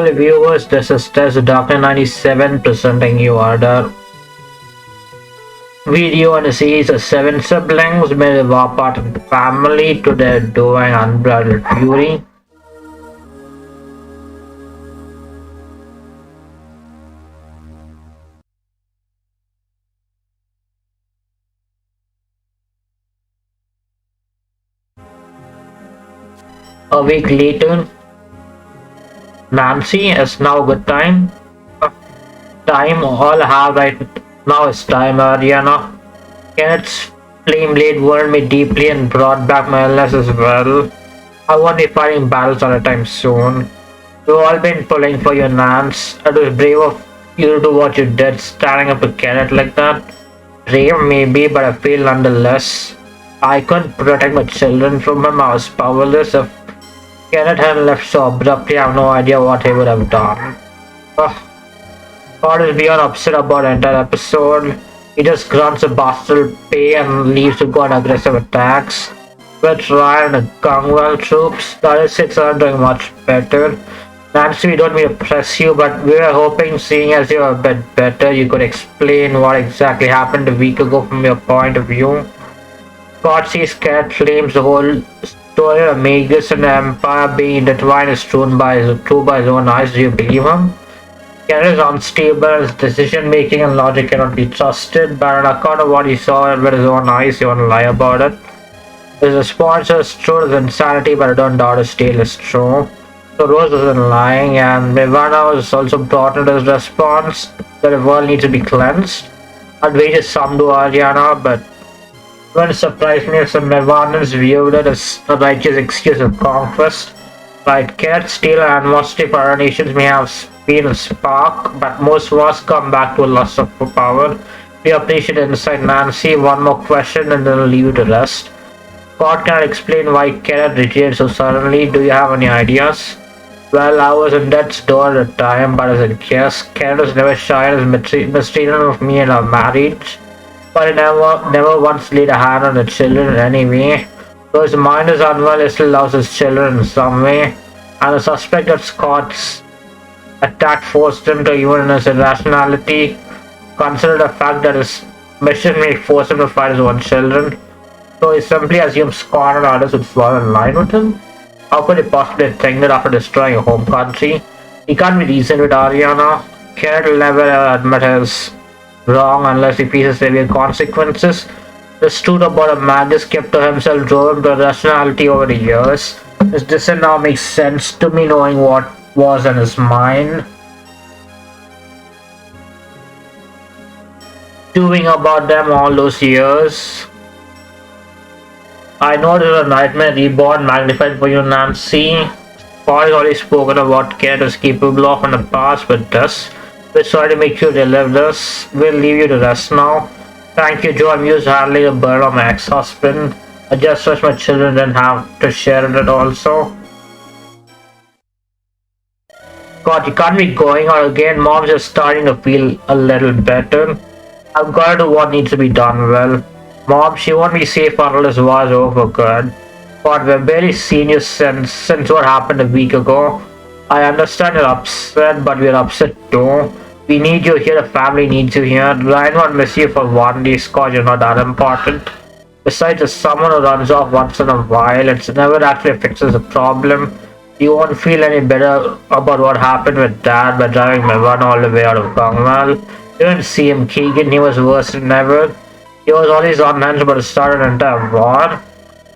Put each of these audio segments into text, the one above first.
Hello viewers, this is Test Doctor 97 presenting you other video on the series of 7 siblings made of our part of the family to their doing unbridled fury. A week later, Nancy is now good time. Time all have right now is time, Ariana. Kenneth's flame blade wounded me deeply and brought back my illness as well. I won't be fighting battles all the time soon. We've all been pulling for your Nance. It was brave of you to do what you did, standing up to Kenneth like that. Brave maybe, but I feel nonetheless. I couldn't protect my children from him. I was powerless. If Kenneth had left so abruptly, I have no idea what he would have done. God is beyond upset about the entire episode. He just grunts a bastard pay and leaves to go on aggressive attacks. With Ryan and the Gangwell troops, the other six aren't doing much better. Nancy, we don't mean to press you, but we were hoping, seeing as you're a bit better, you could explain what exactly happened a week ago from your point of view. God sees Cat claims the whole story of Magus and the Empire being intertwined is true by his own eyes. Do you believe him? Cat is unstable, his decision making and logic cannot be trusted, but on account of what he saw with his own eyes, he won't lie about it. His response is true to insanity, but I don't doubt his tale is true. So Rose isn't lying, and Nirvana was also brought into his response that the world needs to be cleansed. I'd wager some to Ariana, but it wouldn't surprise me if some Nirvanans viewed it as a righteous excuse of conquest. Right, Cat, steal, and animosity for our nations may have been a spark, but most of us come back to a lust for power. We appreciate insight, Nancy. One more question and then I'll leave you to rest. God cannot explain why Kenneth retired so suddenly. Do you have any ideas? Well, I was in death's door at the time, but as a guess, Kenneth was never shy in his mistreatment of me and our marriage. But he never once laid a hand on the children in any way. Though his mind is unwell, he still loves his children in some way. And the suspect that Scott's attack forced him to, even in his irrationality, consider the fact that his mission may force him to fight his own children. So he simply assumes Scott and others would fall in line with him. How could he possibly think that after destroying a home country? He can't be reasoned with Ariana. Kenneth will never admit his wrong unless he faces severe consequences. The truth about a man just kept to himself drove him to rationality over the years. His decision now makes sense to me, knowing what was in his mind. Doing about them all those years. I know it is a nightmare reborn, magnified for you, Nancy. Paul has already spoken of what Kenneth is capable of in the past with this. We're sorry to make you relive this. We'll leave you to rest now. Thank you, Joe. I'm used to handling a burn on my ex-husband. I just wish my children didn't have to share in it also. God, you can't be going out again. Mom's just starting to feel a little better. I've got to do what needs to be done well. Mom, she won't be safe until this war is over for good. God, we've barely seen you since what happened a week ago. I understand you're upset, but we're upset too. We need you here, the family needs you here. Ryan won't miss you for one day, Scott, you're not that important. Besides, as someone who runs off once in a while, it never actually fixes the problem. You won't feel any better about what happened with Dad by driving my run all the way out of Gangwell. You didn't see him, Keegan, he was worse than ever. He was always unhinged about to start an entire war.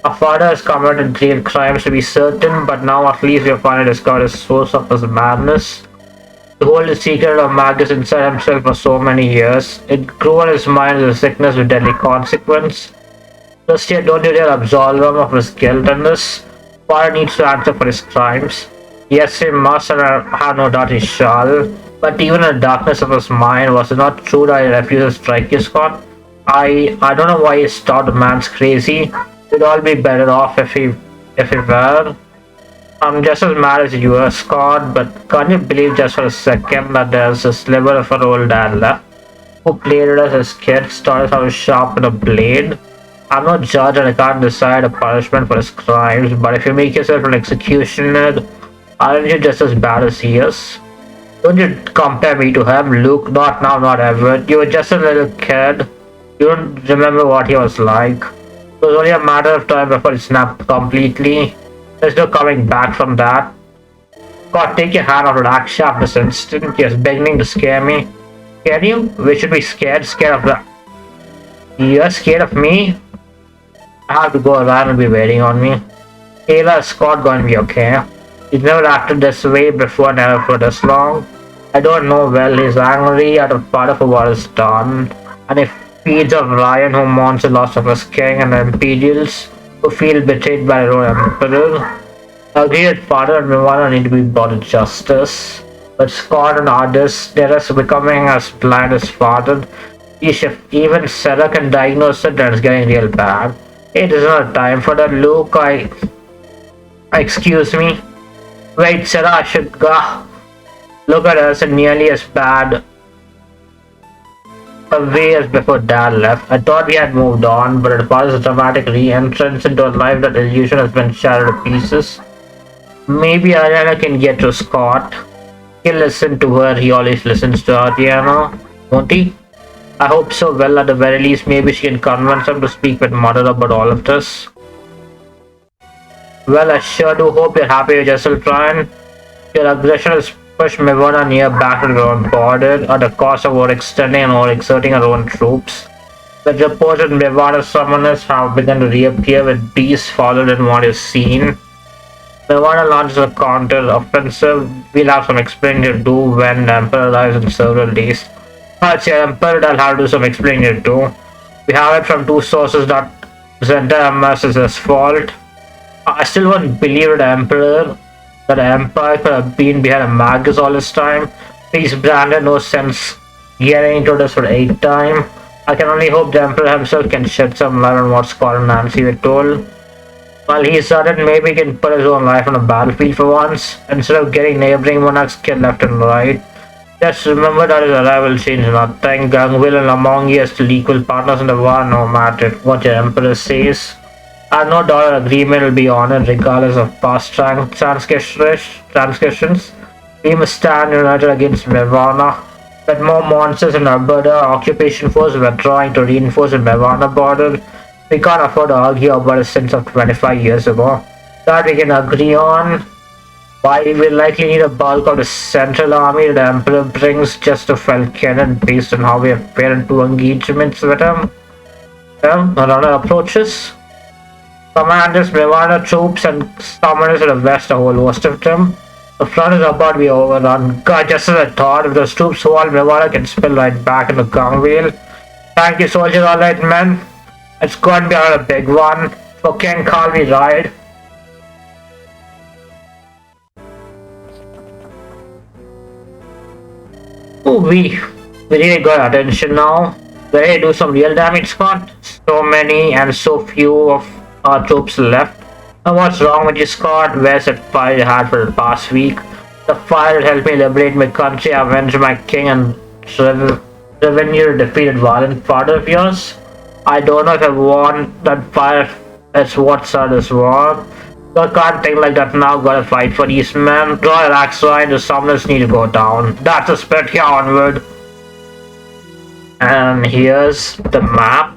Our father has committed grave crimes to be certain, but now at least we have finally discovered the source of his madness. To hold the secret of Magus inside himself for so many years, it grew in his mind as a sickness with deadly consequence. Just yet, don't you dare absolve him of his guilt in this. Father needs to answer for his crimes. Yes, he must, and I have no doubt he shall. But even in the darkness of his mind, was it not true that he refused to strike you, Scott? I don't know why he stopped. The man's crazy. We'd all be better off if he were. I'm just as mad as you are, Scott, but can't you believe just for a second that there's a sliver of our old dad left, who played it as his kid, taught us how to sharpen a blade? I'm no judge and I can't decide a punishment for his crimes, but if you make yourself an executioner, Aren't you just as bad as he is? Don't you compare me to him, Luke? Not now, not ever. You were just a little kid. You don't remember what he was like. It was only a matter of time before he snapped completely. There's no coming back from that. God, take your hand off that shaft this instant. You're beginning to scare me. Can you? We should be scared. Scared of that. You're scared of me? I have to go around and be waiting on me. Taylor, is Scott going to be okay? He's never acted this way before, never for this long. I don't know, well, he's angry at a part of what is done, and he feeds on Ryan, who mourns the loss of his king, and the Imperials, who feel betrayed by their own emperor. I agree that father and Nirvana need to be brought to justice, but Scott and others, they're just becoming as blind as father. If even Sarah can diagnose it, then it's getting real bad. It is not time for that, Luke. Excuse me. Wait, Sarah, I should go. Look at us, and nearly as bad a way as before Dad left. I thought we had moved on, but it was a dramatic re-entrance into a life that illusion has been shattered to pieces. Maybe Ariana can get to Scott. He'll listen to her. He always listens to Ariana, won't he? I hope so. Well, at the very least, maybe she can convince him to speak with Mother about all of this. Well, I sure do hope you're happy with yourself, Ryan. Your aggression has pushed Mivona near back to their own border at the cost of overextending and overexerting our own troops. The reported Mivona summoners have begun to reappear with beasts followed in what is seen. Mivona launches a counter-offensive. We'll have some explaining to do when the Emperor arrives in several days. It's your Emperor that'll have to do some explaining to do. We have it from two sources that the entire MS is his fault. I still won't believe that the Empire could have been behind a Magus all this time. Please, Brandon, no sense getting into this for 8th time. I can only hope the Emperor himself can shed some light on what Scott and Nancy were told. While he's certain, maybe he can put his own life on the battlefield for once, instead of getting neighboring monarchs killed left and right. Just remember that his arrival changed nothing. Gangville and Lamongi are still equal partners in the war, no matter what your Emperor says. And no dollar agreement will be honored regardless of past transgressions. We must stand united against Mevana. With more monsters in Alberta, occupation force were trying to reinforce the Mevana border. We can't afford to argue about a sense of 25 years ago. That we can agree on. Why we will likely need a bulk of the Central Army the Emperor brings just to fell cannon based on how we have fared in 2 engagements with him. And other approaches. Commanders, Mevana troops, and summoners to the west, a whole host of them. The front is about to be overrun. God, just as I thought, if those troops fall, Mevana can spill right back into Gangvale. Thank you, soldiers, alright, men. It's going to be another big one. For King Carl we ride. Oh, we really got attention now. Ready to do some real damage, Scott? So many and so few of our troops left. And what's wrong with you, Scott? Where's that fire you had for the past week? The fire that helped me liberate my country, avenge my king, and revenge your defeated violent father of yours? I don't know if I want that fire. That's what started this war. I can't think like that now. Gotta fight for these men. Draw your axe line. The summoners need to go down. That's the spirit. Here onward. And here's the map.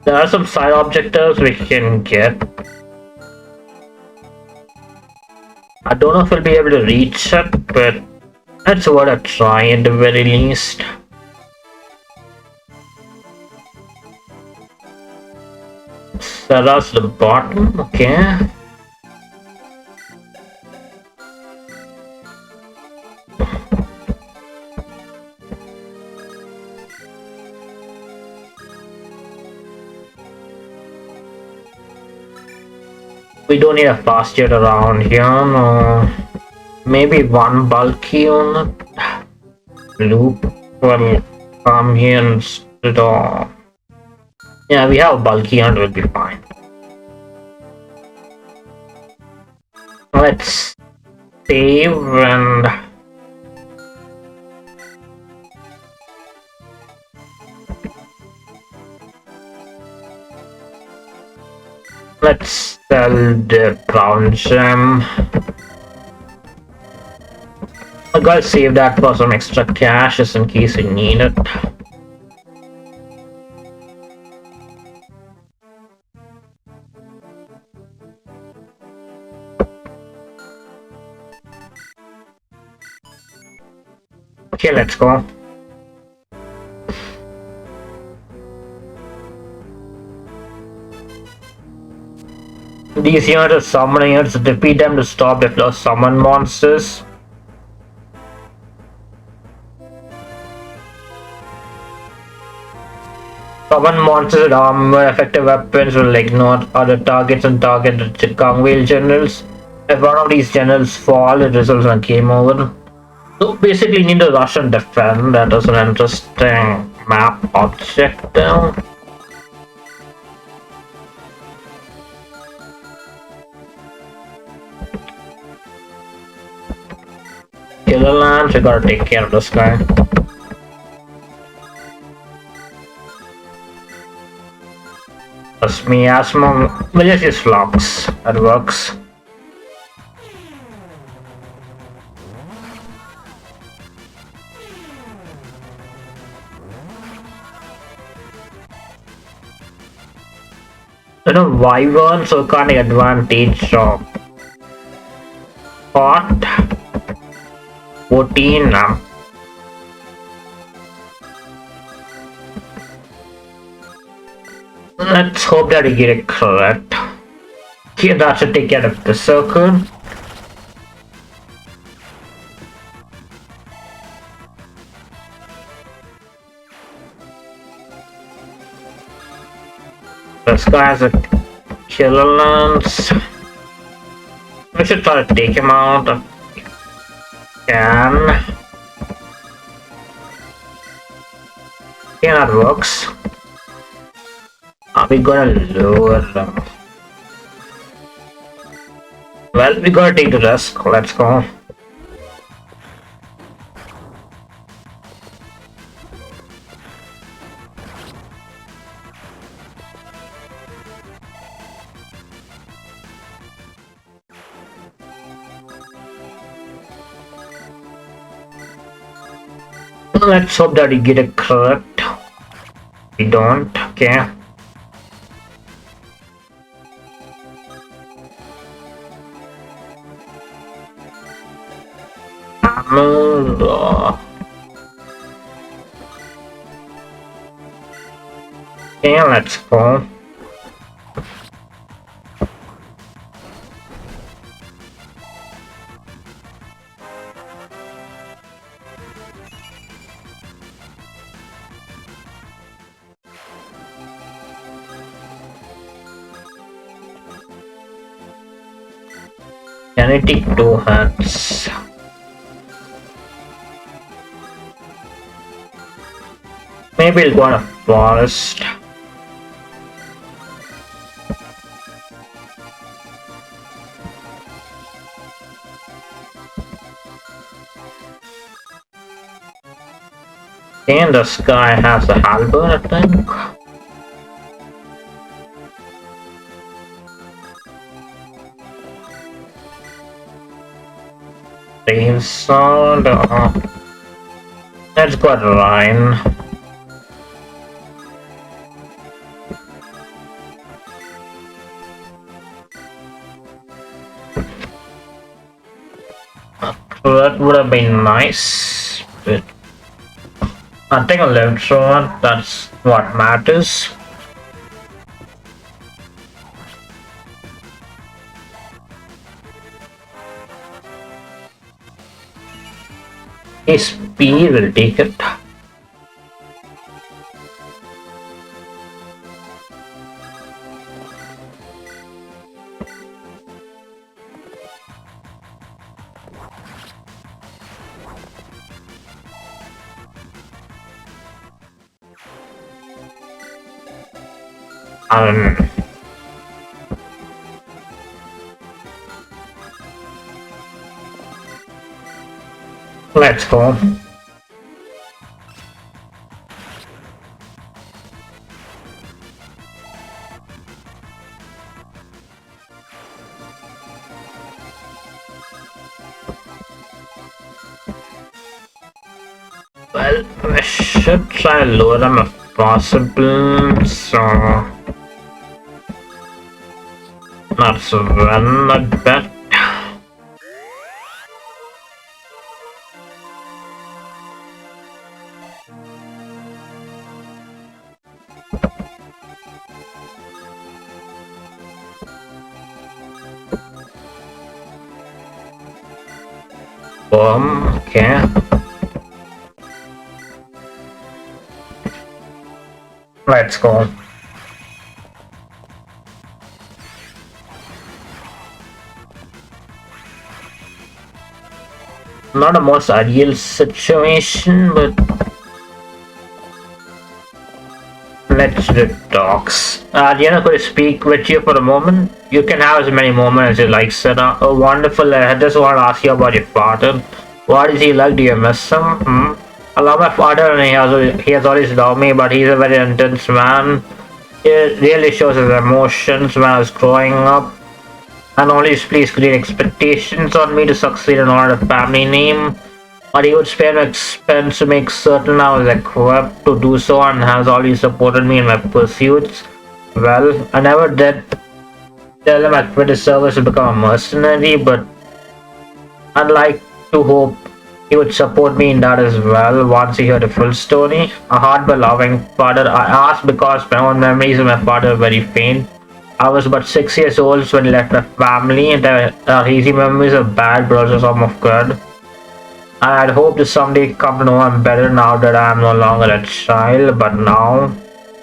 There are some side objectives we can get. I don't know if we'll be able to reach it, but that's what I try at the very least. So that's the bottom, okay. We don't need a fast jet around here, no. Maybe one bulky unit. Loop will come here instead of... Yeah, we have a bulky unit, will be fine. Let's save and... Let's sell the brown gem. I gotta save that for some extra cash just in case we need it. Okay, let's go. These units are summoning units, defeat them to stop the flow summon monsters. Summon monsters with armor, effective weapons will ignore other targets and target the Gangwale generals. If one of these generals fall, it results in a game over. So basically you need to rush and defend. That is an interesting map objective. Killer Lands, we gotta take care of this guy. Trust me, Asmo, we'll just use Flux. That works. You know, Wyvern, so can't take advantage of Pot 14 now. Let's hope that we get it correct. Okay, that should take care of the circle. This guy has a killer lance. We should try to take him out if we can. Yeah, that works. We gotta lower them. Well, we gotta take the risk. Let's go. Let's hope that we get it correct. We don't, okay. Okay, let's go. Can I take 2 hats? Maybe we'll go on a forest. And the sky has a halberd, I think. Sword. Let's go to Rhine. That would have been nice, but I think I lived through it. That's what matters. SP will take it. Let's go. Well, we should try to lure them if possible, so that's one I bet. Okay. Let's go. Not the most ideal situation, but let's do talks. Diana, could I speak with you for a moment? You can have as many moments as you like, Sarah. Oh, wonderful. I just want to ask you about your father. What is he like? Do you miss him? I love my father and he has always loved me, but he's a very intense man. It really shows his emotions when I was growing up. And always placed great expectations on me to succeed in honor of the family name. But he would spare no expense to make certain I was equipped to do so and has always supported me in my pursuits. Well, I never did tell him I quit his service to become a mercenary, but I'd like to hope he would support me in that as well once he heard the full story. A hard but loving father. I asked because my own memories of my father are very faint. I was but 6 years old when he left my family, and there are easy memories of bad but also some of good. I had hoped to someday come to know him better now that I am no longer a child, but now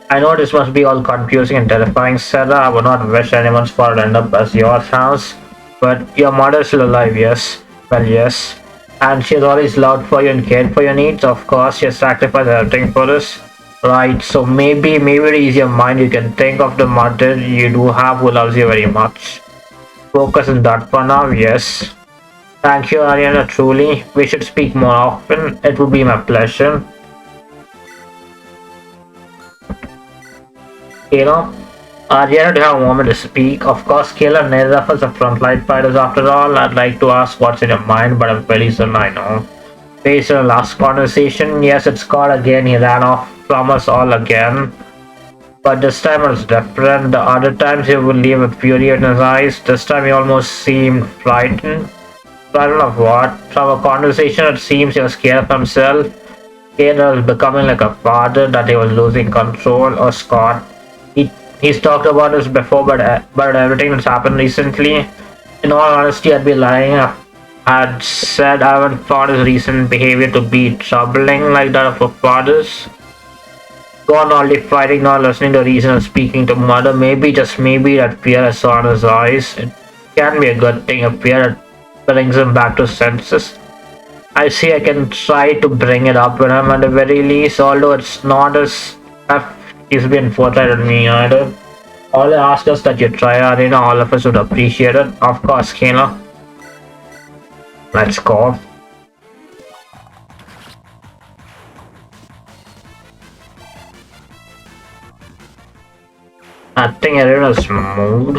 I know this must be all confusing and terrifying, Sarah. I would not wish anyone's father end up as yours has. But your mother is still alive, yes? Well, yes. And she has always loved for you and cared for your needs. Of course, she has sacrificed everything for us. Right, so maybe the easier mind you can think of the mother you do have who loves you very much. Focus on that for now, yes. Thank you, Ariana, truly. We should speak more often. It would be my pleasure. You know, Ariana, do you have a moment to speak? Of course, Kayla, neither of us are frontline fighters after all. I'd like to ask what's in your mind, but I'm very certain I know. Based on the last conversation, yes, it's Scott again. He ran off from us all again. But this time it was different. The other times he would leave with fury in his eyes. This time he almost seemed frightened. Frightened of what? From a conversation it seems he was scared of himself. Scared of becoming like a father, that he was losing control. Or Scott. He's talked about this before, but everything that's happened recently, in all honesty, I'd be lying. I'd said I haven't found his recent behavior to be troubling like that of a father's. Gone only fighting, not listening to reason or speaking to mother. Maybe, just maybe, that fear I saw in his eyes. It can be a good thing, a fear that brings him back to senses. I see I can try to bring it up with him at the very least, although it's not as if he's been forthright with me either. All I ask is that you try, Arena. All of us would appreciate it. Of course, Kayla. Let's go. I think Arena's moved.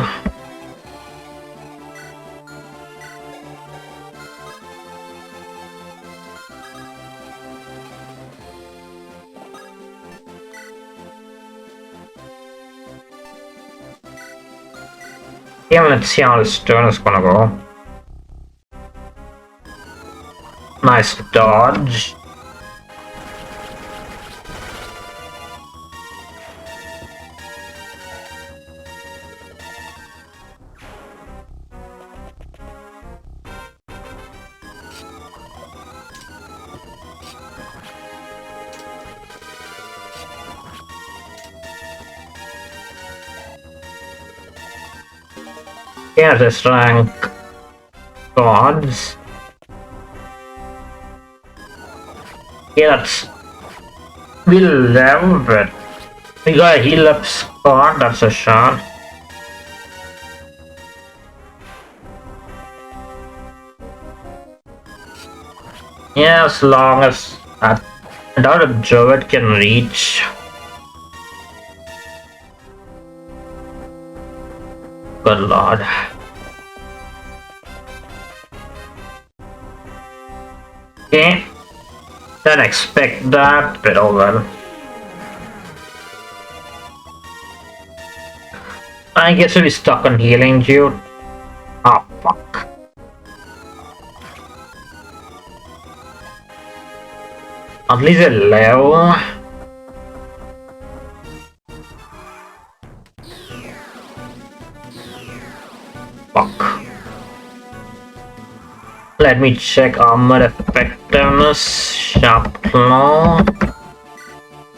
Yeah, let's see how this turn is gonna go. Nice dodge. Yeah, this rank gods. Yeah, we'll live it. We gotta heal up Scott, that's a shot. Yeah, as long as I doubt if Druid can reach. Good lord. Okay. Didn't expect that, but oh well. I guess we'll be stuck on healing dude. Ah, fuck. At least a level. Fuck. Let me check armor effectiveness. Sharp claw.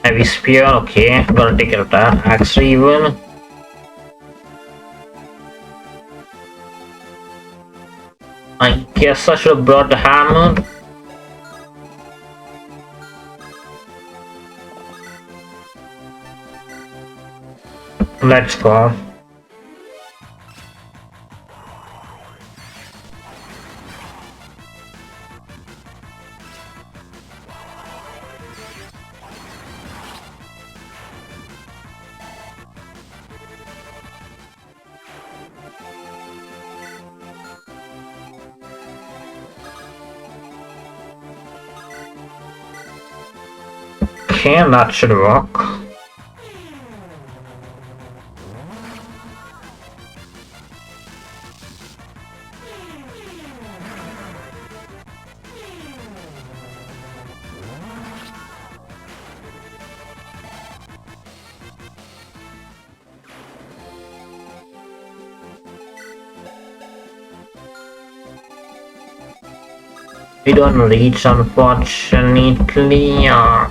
Heavy spear, okay. Gotta take care of that. Axe even. I guess I should have brought the hammer. Let's go. Okay, that should work. We don't reach, unfortunately. Yeah.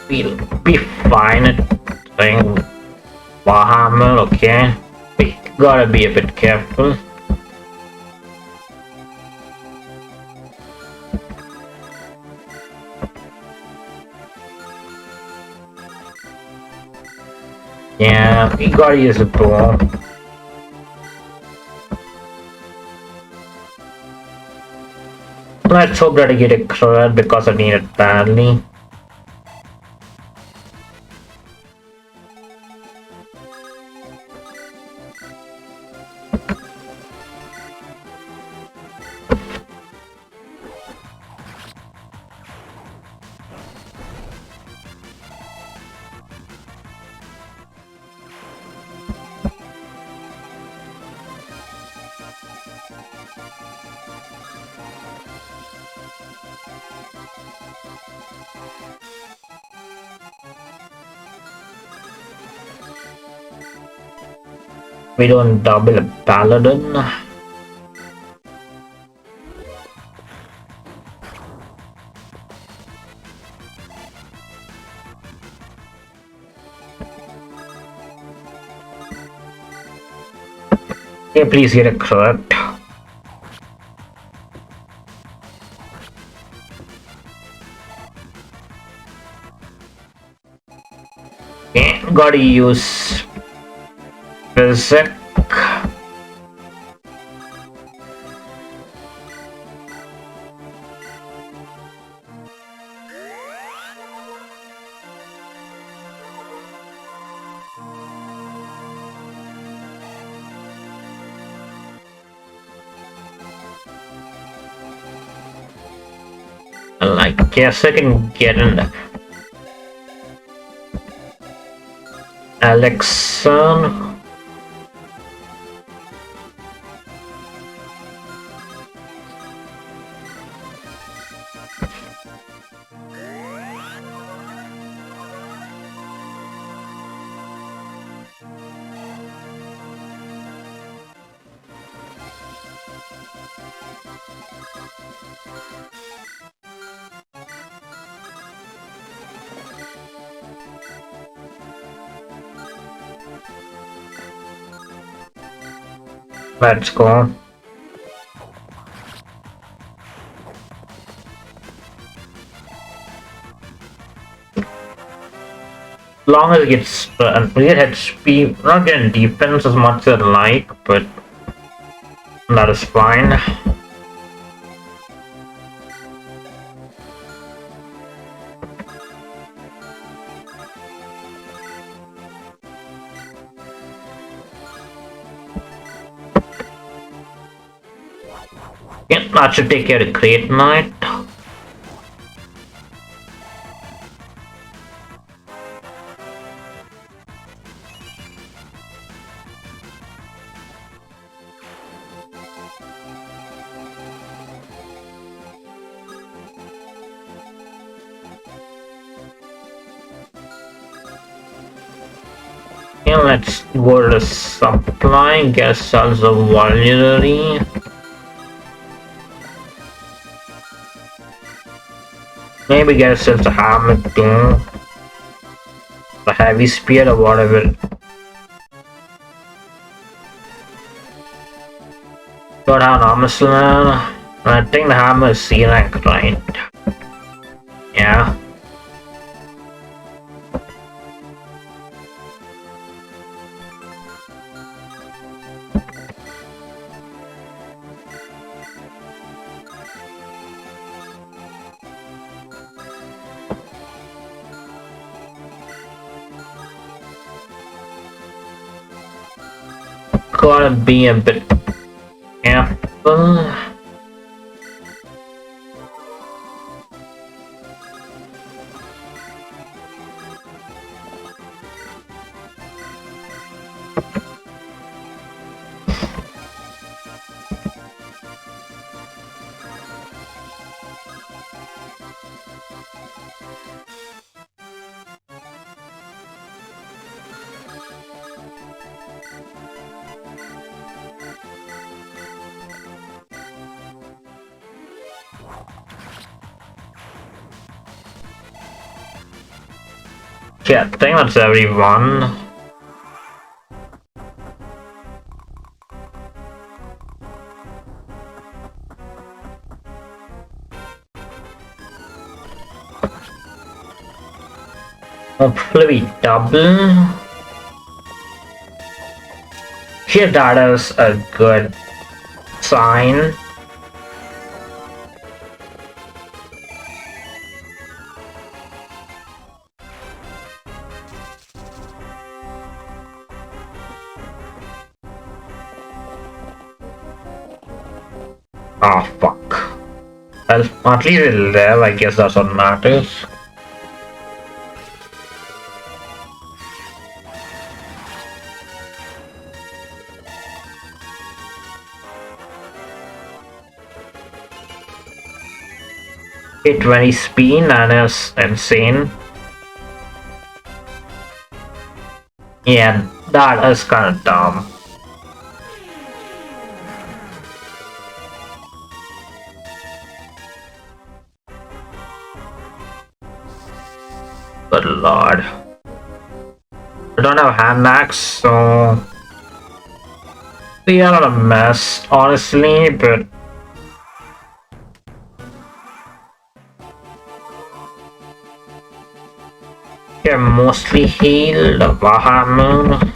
We'll be fine at doing Warhammer, okay? We gotta be a bit careful. Yeah, we gotta use a bow. Let's hope that I get a credit because I need it badly. We don't double a paladin. Okay, please get a crit. Okay, gotta use physic. I guess I can get an elixir. Let's go. Long as it gets we get head speed, not getting defense as much as I like, but That is fine. Yeah, that should take care of Great Knight. Yeah, let's go to supply, get cells of vulnerability. Maybe get ourselves a hammer too. A heavy spear or whatever. Don't have an armor slam. I think the hammer is C rank, right? Yeah. Gotta be a bit careful. Yeah, I think that's everyone. Hopefully we double. Here that is a good sign. Oh fuck. Well, at least we'll live, I guess that's what matters. Okay, 20 speed, that is insane. Yeah, that is kinda dumb. Good lord. I don't have hand axe, so we are not a mess, honestly, but you're mostly healed, Bahamut.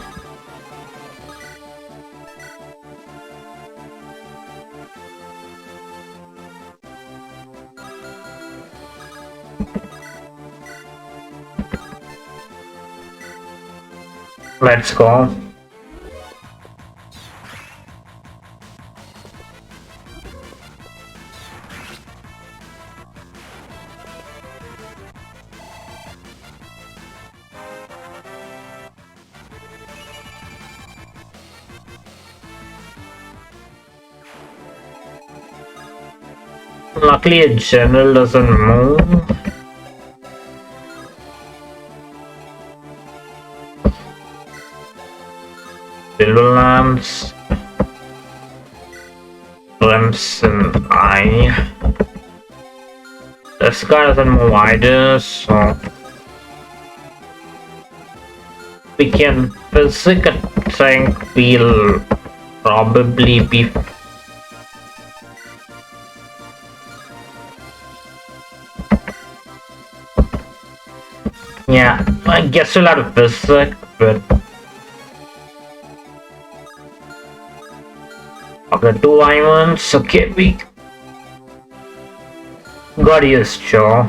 Let's go. Luckily, a general doesn't move. Silver lamps. Crimson Eye. This guy doesn't move either, so we can physical think we'll probably be yeah, I guess we'll have to physics, but Okay, 2 diamonds. Okay, we got his jaw.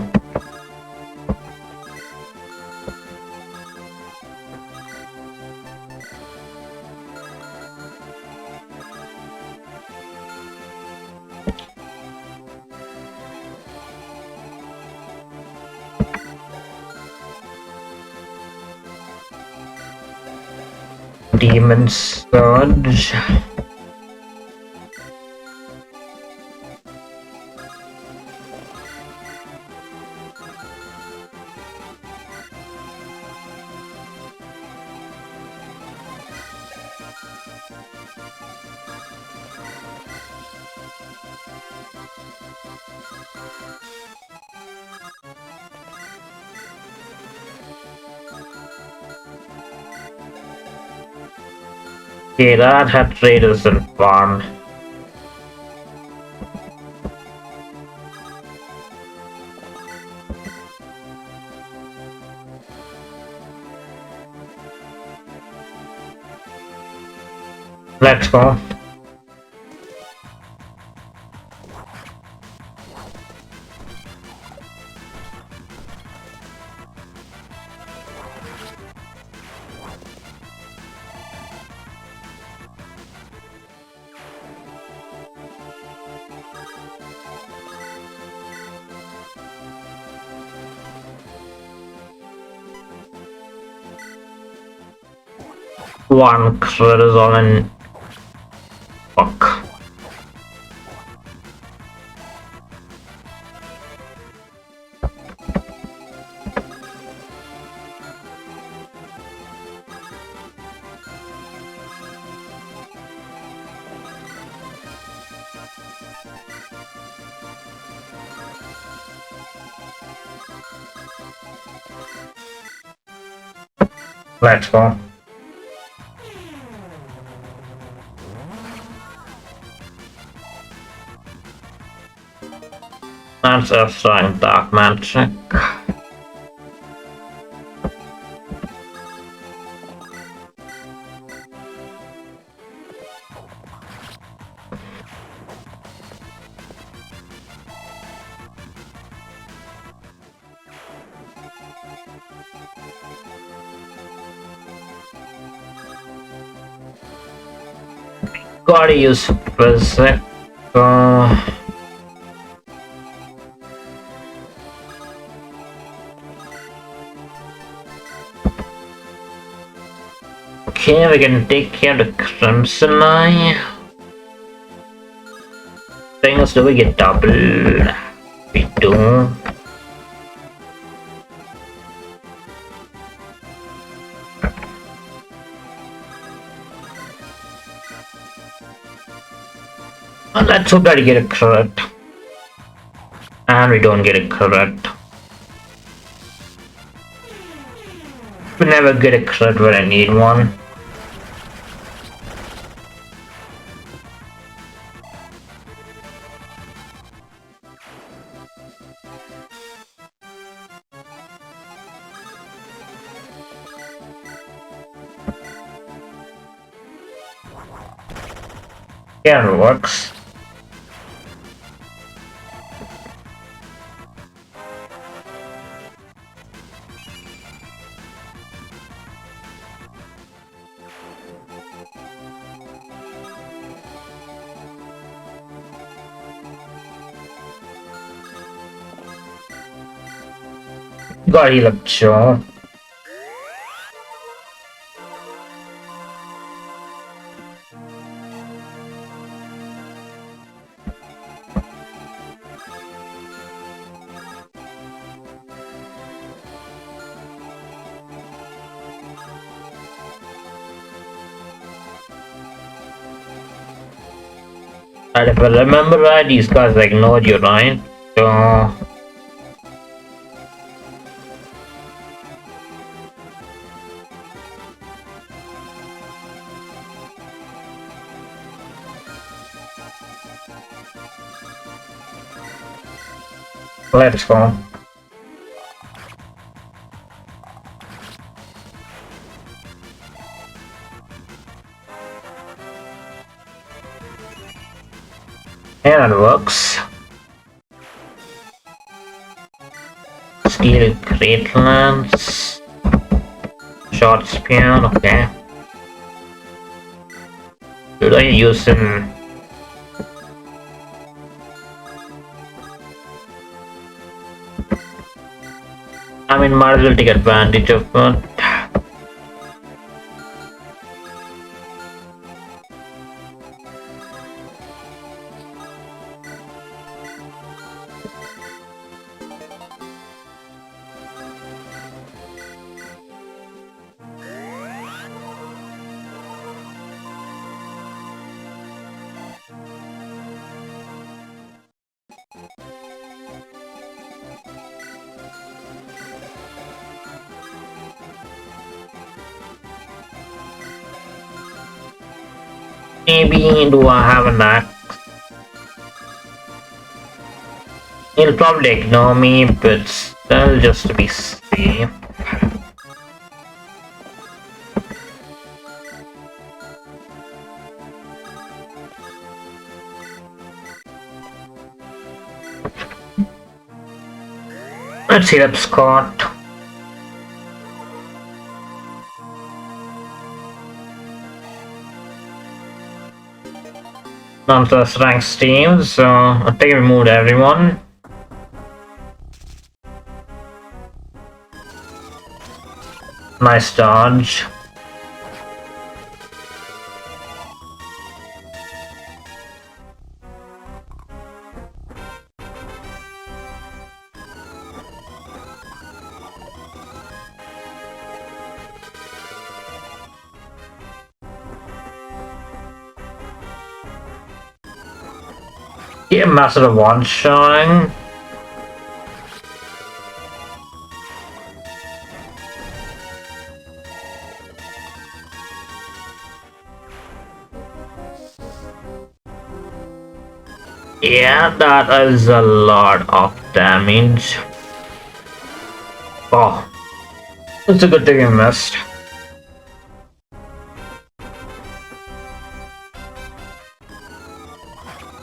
Demon Surge. Okay, that had traders and farm. Let's go. One crit is all in. Fuck. Let's go. That's a strong dark magic. Gotta use physics. Okay, we can take care of the Crimson Eye. Things do we get double? We do. And let's hope that we get a crit. And we don't get a crit. We never get a crit when I need one. Yeah, it works. Gotta heal up Joe. And if I remember right, these guys ignored you, right? So let's go. Yeah, that works. Steel great lance. Short spear, okay. Should I use him? I mean, might as well take advantage of it. Maybe do I have an axe? He'll probably ignore me, but still just to be safe. Let's hit up Scott. None of us ranks teams, so I think we removed everyone. Nice dodge. Yeah, master of one-shotting. Yeah, that is a lot of damage. Oh, it's a good thing you missed.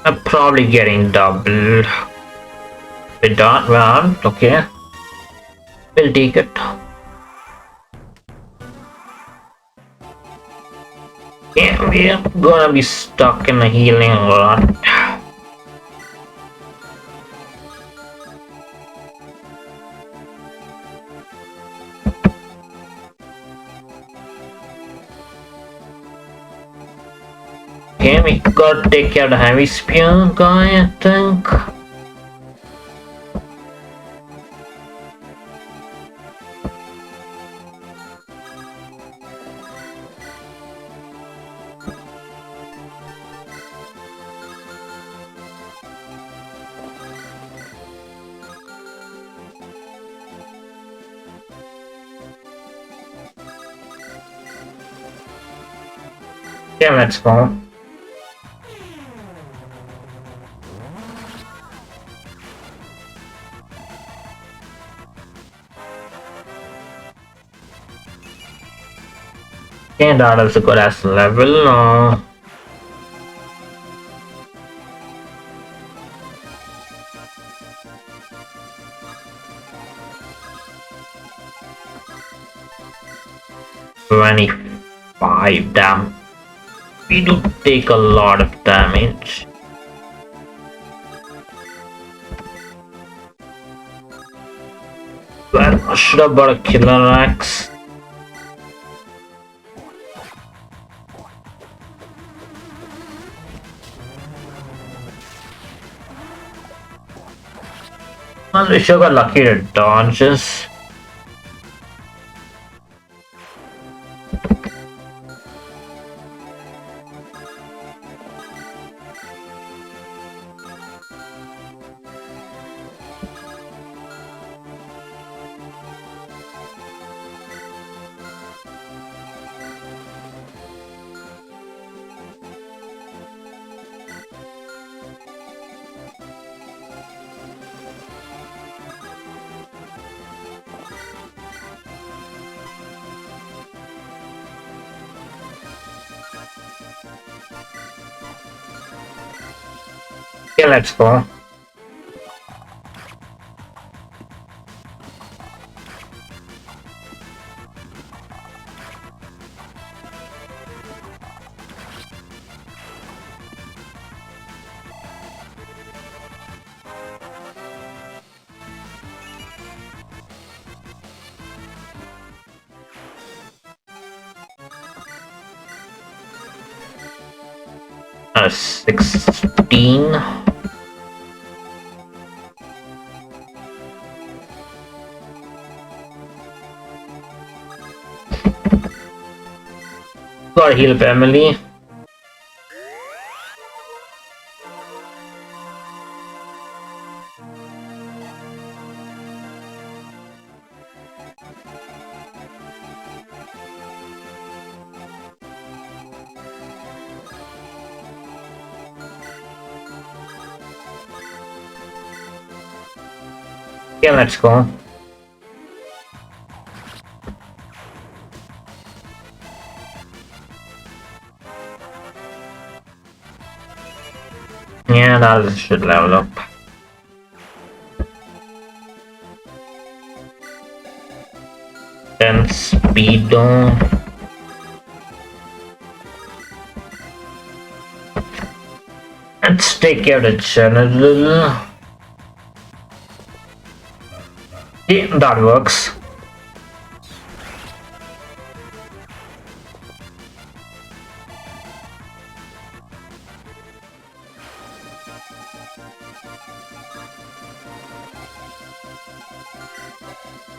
I'm probably getting double. We don't want, okay. We'll take it. Yeah, we're gonna be stuck in a healing rut. Okay, we gotta take care of the heavy spear guy, I think. Yeah, let's go. Okay, that is a good ass level. 25 damn. We do take a lot of damage. Well, I should have bought a killer axe. Well, we should have got lucky to dodges. Yeah, let's go. Uh, 16. Gotta heal family. Yeah, let's go. Yeah, that should level up. Then speed on. Let's take care of the general. Yeah, that works.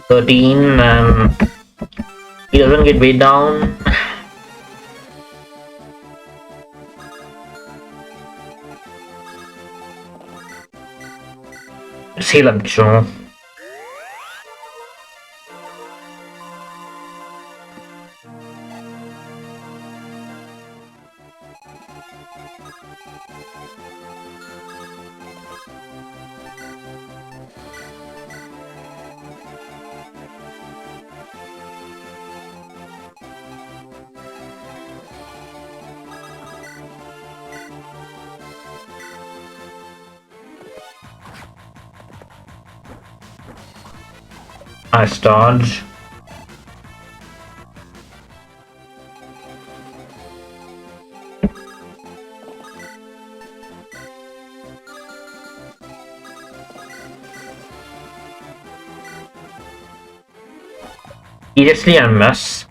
Thirteen, and he doesn't get way down. Let's heal up Joe. Nice dodge. Seriously, I miss.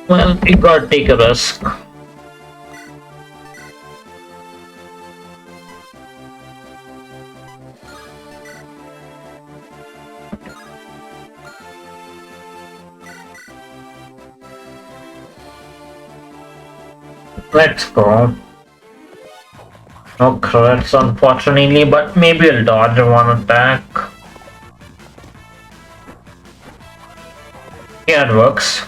Well, you gotta take a risk. Let's go. No crits, unfortunately, but maybe I'll dodge one attack. Yeah, it works.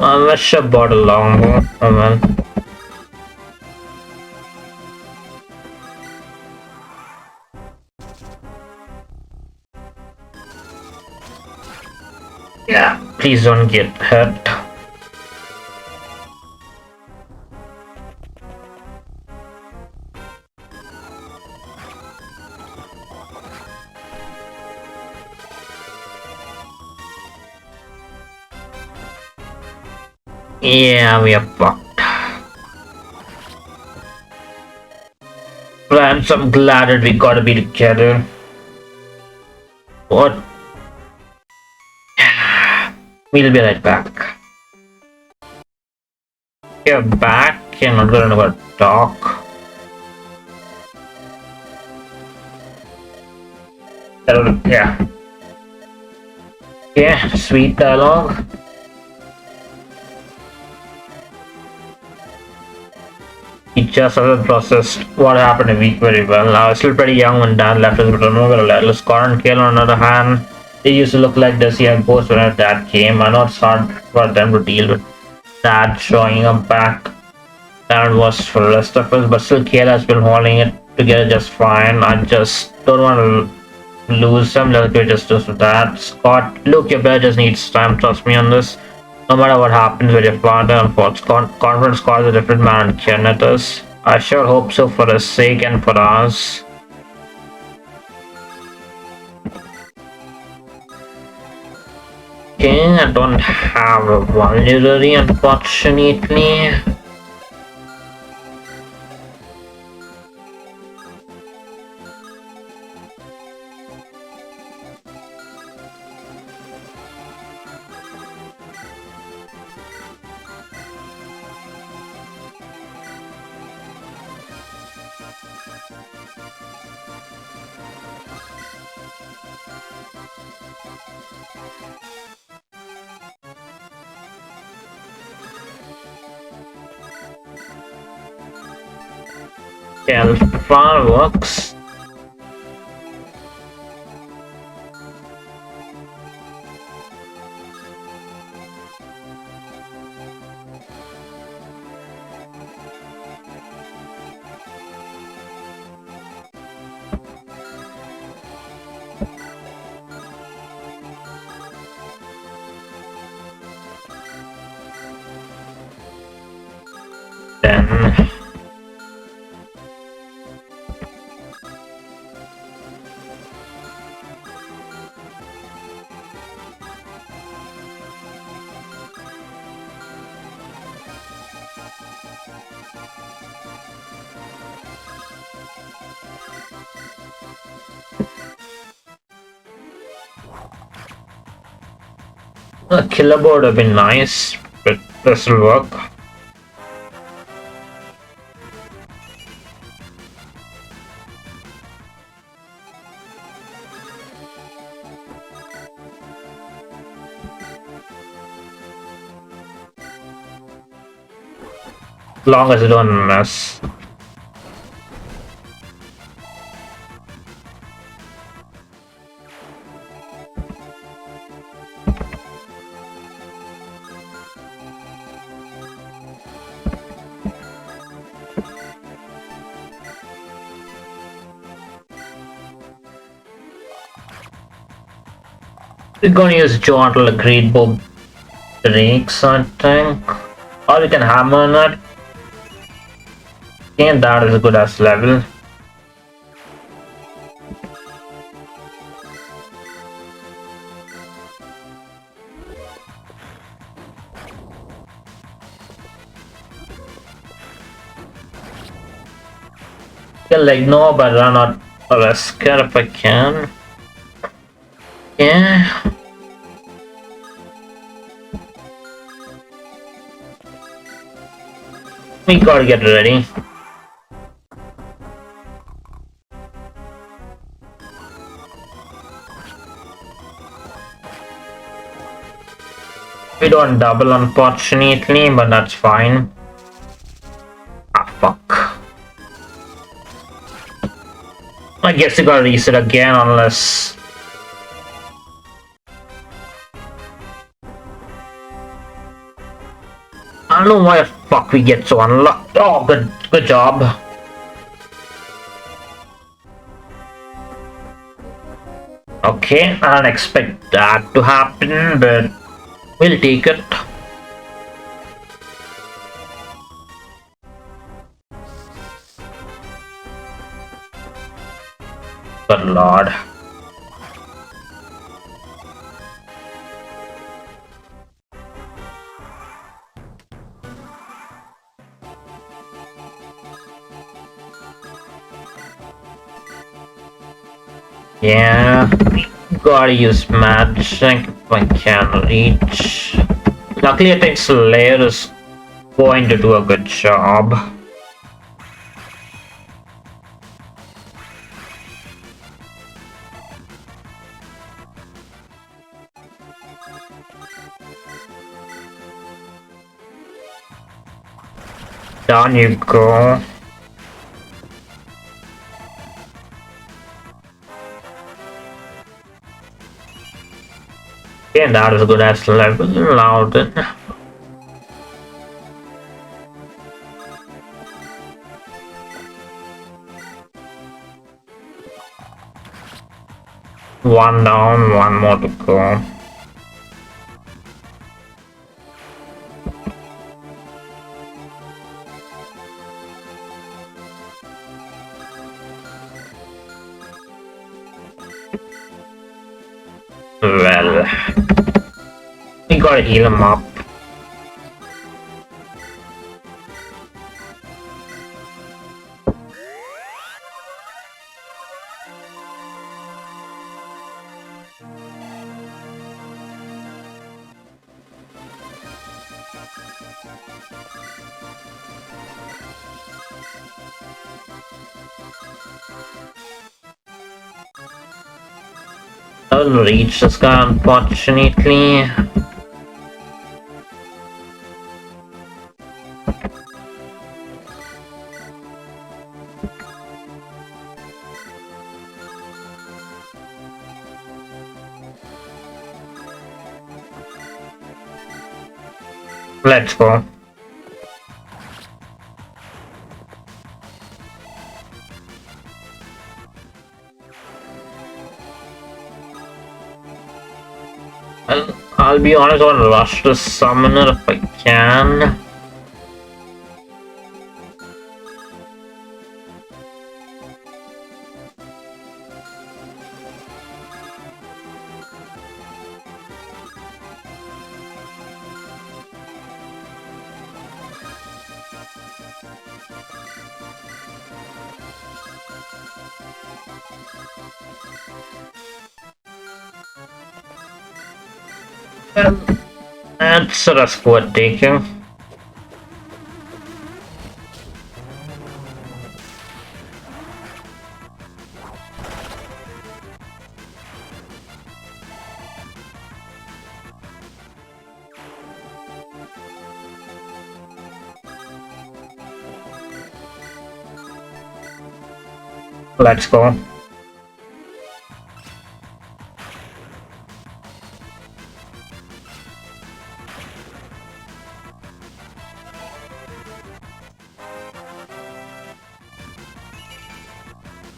Let's shove bought a longbow. Oh well. Yeah, please don't get hurt. Yeah, we are fucked. Friends, I'm glad that we gotta be together. What? We'll be right back. You're back. You're not gonna talk. Yeah. Yeah, sweet dialogue. just hasn't processed what happened a week very well. I was still pretty young when Dan left us, but I'm not gonna let Scott and Kale on the other hand. They used to look like this young post when her dad came. I know it's hard for them to deal with dad showing up back than it was for the rest of us, but still Kale has been holding it together just fine. I just don't want to lose some. Let's do justice with that. Scott, Luke, your bear just needs time. Trust me on this. No matter what happens with your father and Ford's conference calls a different man and Kenneth is. I sure hope so for his sake and for ours. Okay, I don't have a vulnerability unfortunately. Yeah, the plan works. Then a killer board would have been nice, but this will work. As long as you don't mess. We're gonna use John to great bow breaks, I think. Or we can hammer on it. And that is a good as level. Can like no, but run out a risk if I can. Yeah. We gotta get ready. We don't double unfortunately, but that's fine. Ah fuck. I guess you gotta reset again unless I don't know why the fuck we get so unlucky. Oh, good job. Okay, I don't expect that to happen, but we'll take it. Good lord. Yeah, gotta use magic if I can reach. Luckily I think Slayer is going to do a good job. Down you go. Yeah, that is good as level now then. One down, one more to go. Well, we gotta heal him up. I'll reach this guy unfortunately. Let's go. I'll be honest, I'll rush the summoner if I can. That's a risk worth taking. Let's go.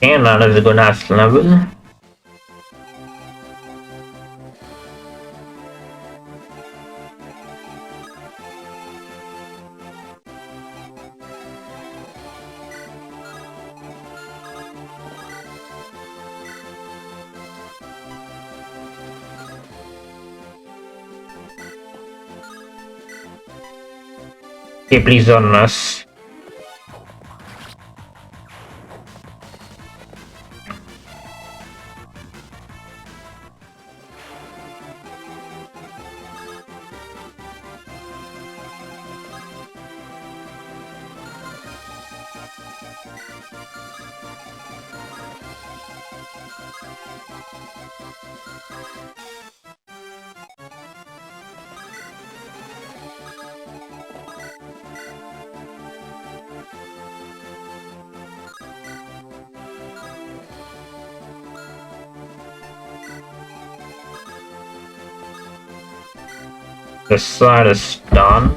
And that is a good ass level. Okay, please don't miss. This side is done.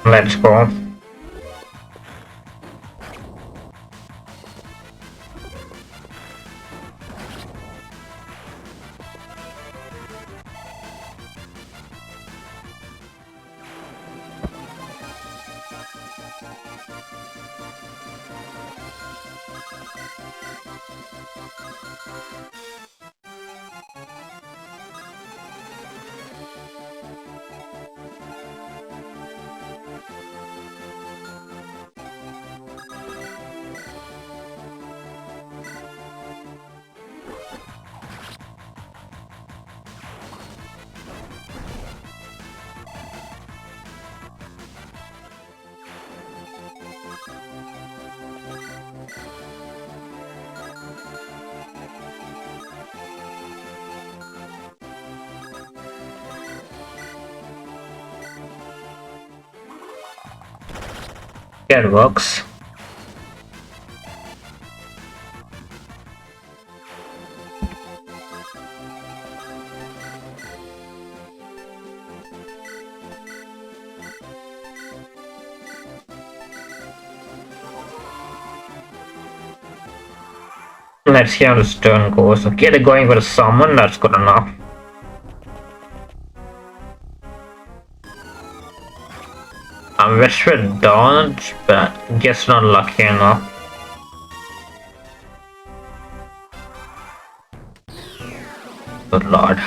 Let's go. That works. Let's see how this turn goes. Okay, they're going for a summon, that's good enough. I wish we'd dodge, but guess not lucky enough. Good lord.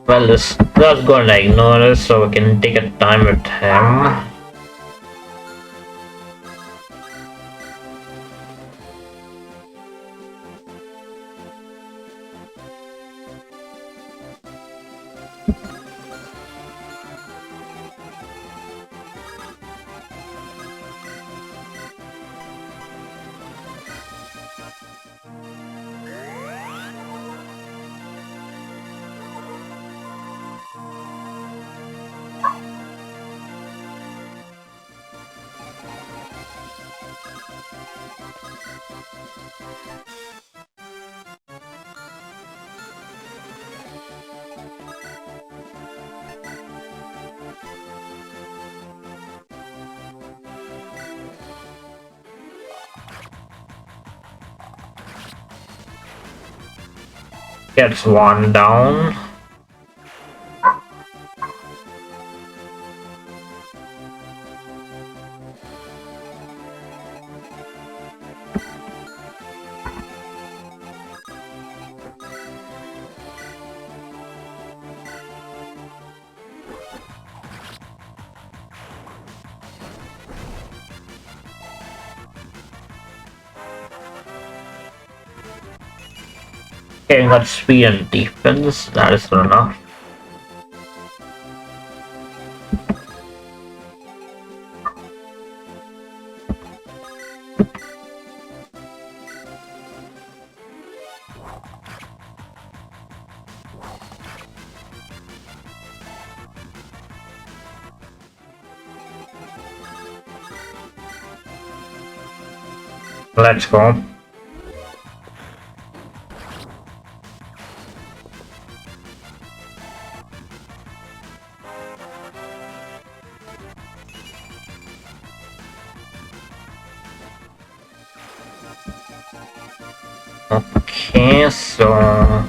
Well, this that's gonna ignore us, so we can take a time with him. Gets one down. Okay, got speed and defense, that is good enough. Let's go. Okay, so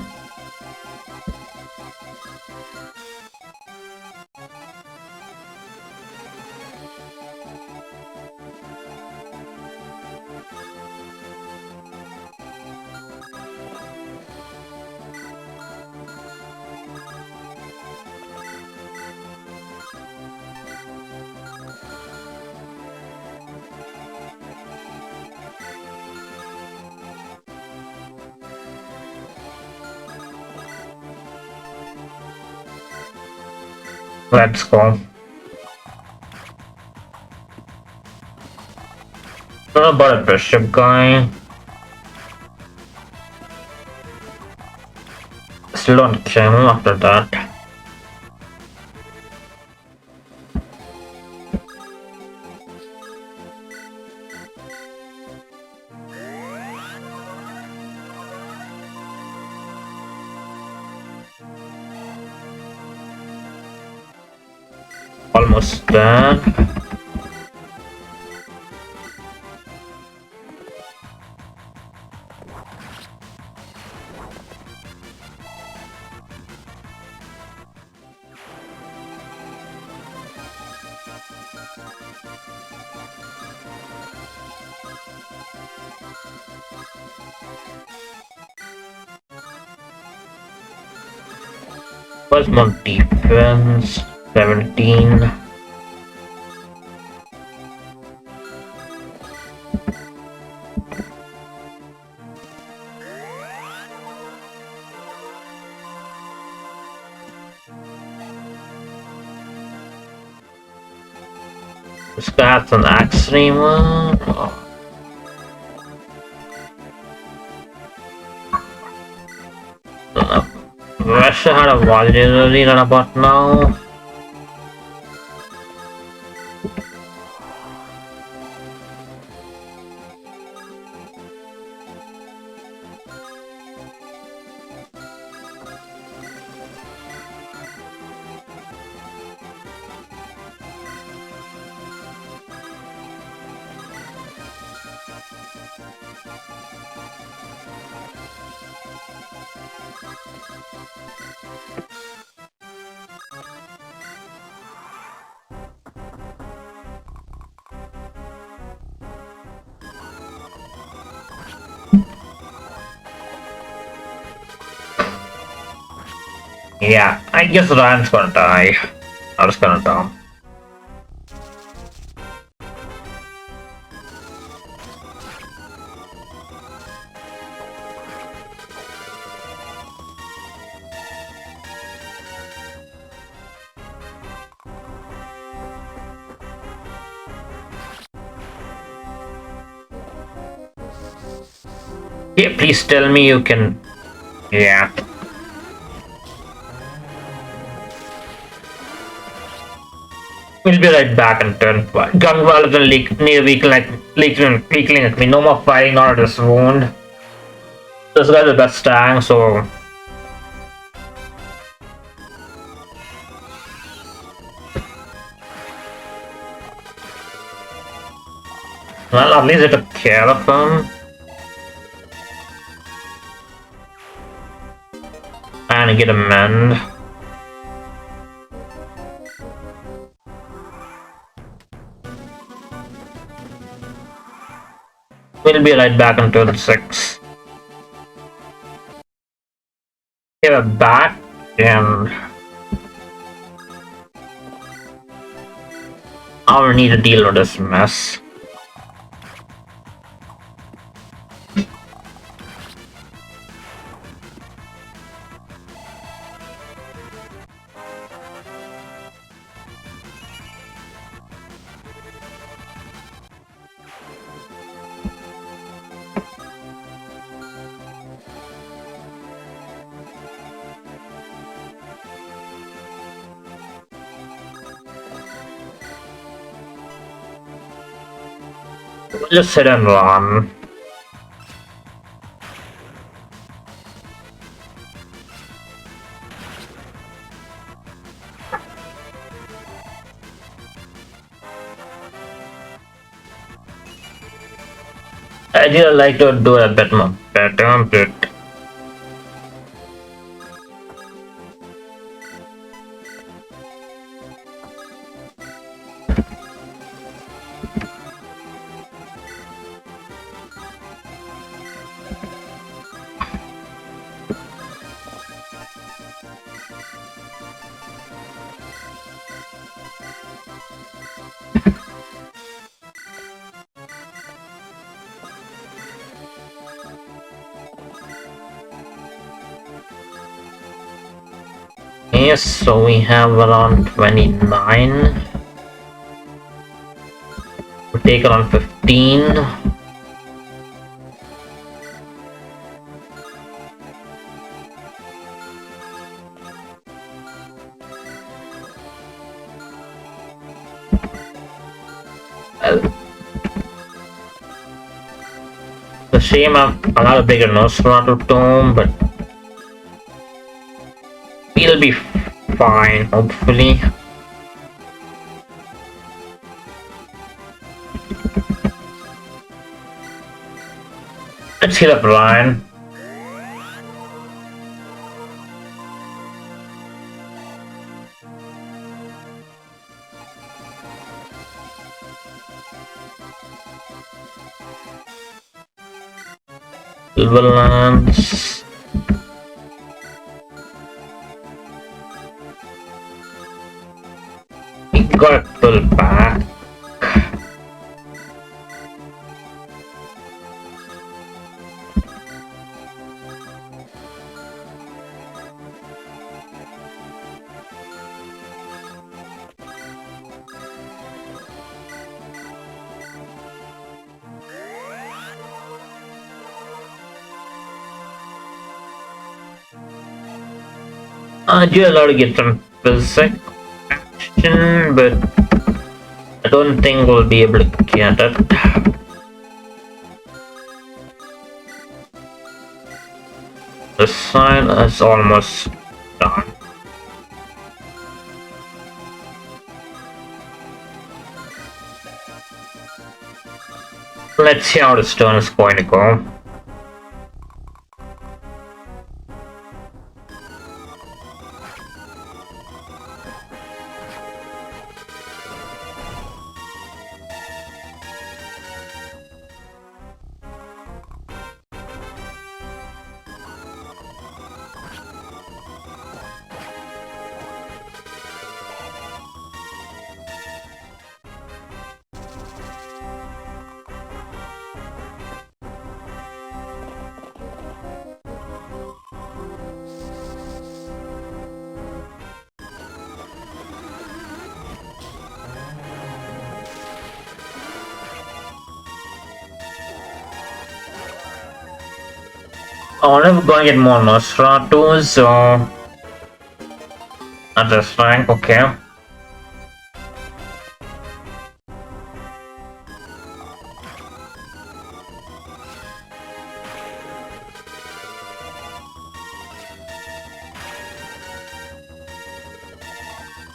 let's go. What about a bishop guy? Still don't kill him after that. Almost there. What's more defense? 17. This guy has an axe remover. Oh. Russia had a vulnerability right about now. Yeah, I guess Ryan's gonna die. I'm just gonna dump. Yeah, please tell me you can. Yeah. We'll be right back in turn 5. Gun rather than near weakling at me. No more fighting out of this wound. This guy's the best tank, so. Well, at least I took care of him. And get a mend. We'll be right back in turn 6. We have a bat and I'll need to deal with this mess. We'll just sit and run. I would like to do a bit more better, but yes, so we have around 29. We'll take around 15. The shame I'm not a bigger Nosferatu tomb, but we'll be fine, hopefully. Let's heal up Ryan. Lance. We got to pull back. I do a lot of get some physics action, but I don't think we'll be able to get it. The sign is almost done. Let's see how this turn is going to go. Oh, I'm going to get more Nosferatu, so at this rank, okay.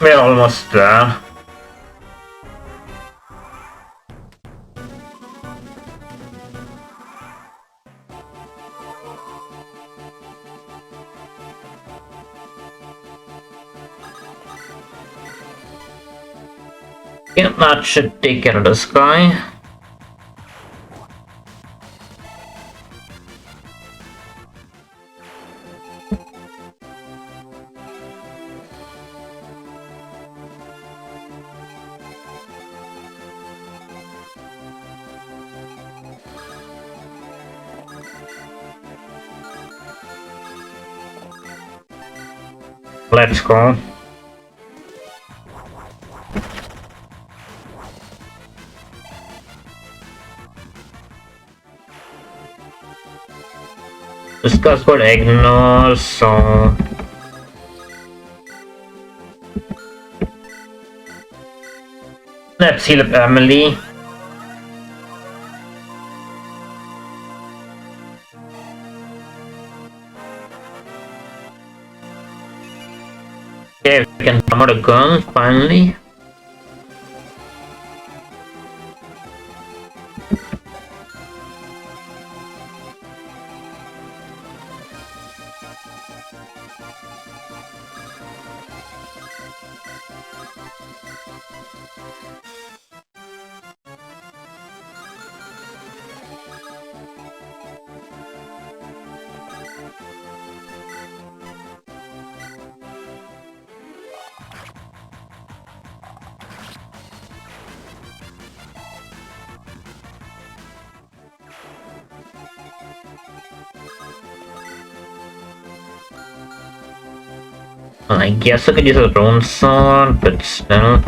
We're almost there. Yeah, that should take care of this guy. Let's go. This guy's got ignore, so let's heal up Emily. Okay, we can promote a gun finally. I guess I could use a drone sword, but still.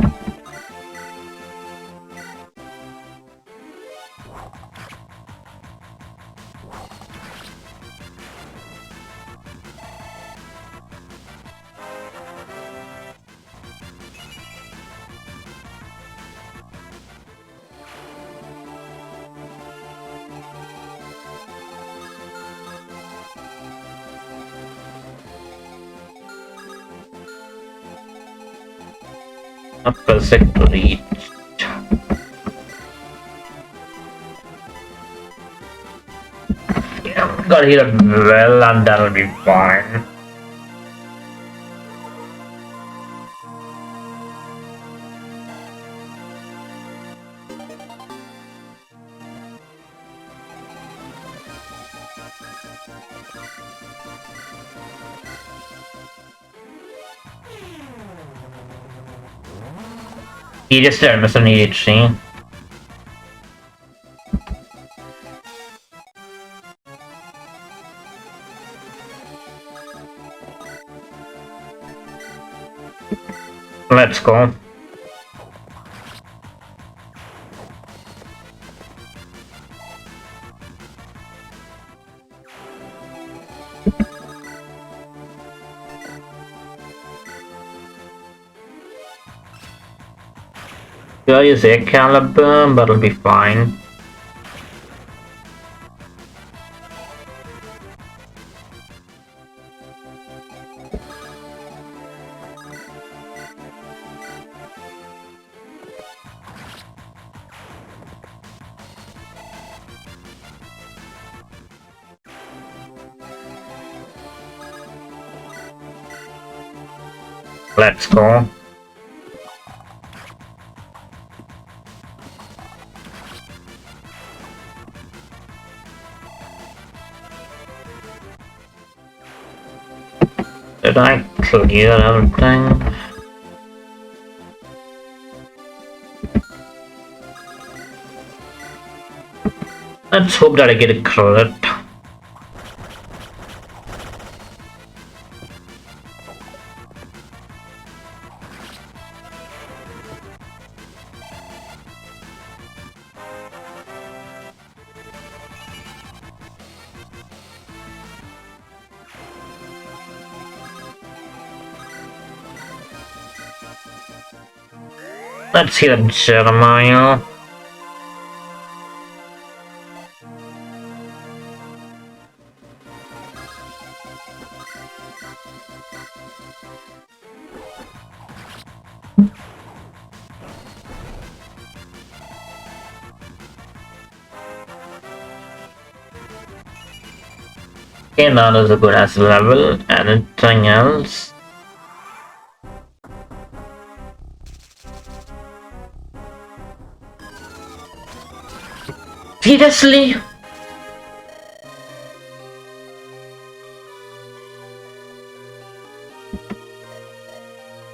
Not perfect to reach. Yeah, gotta hit it well and that'll be fine. He just did miss an EHC. Let's go. I'll use Excalibur, but it'll be fine. Let's go. Did I clear everything? Let's hope that I get a credit. Let's hit up Jeremiah. Okay, that is a good as level. Anything else? Seriously?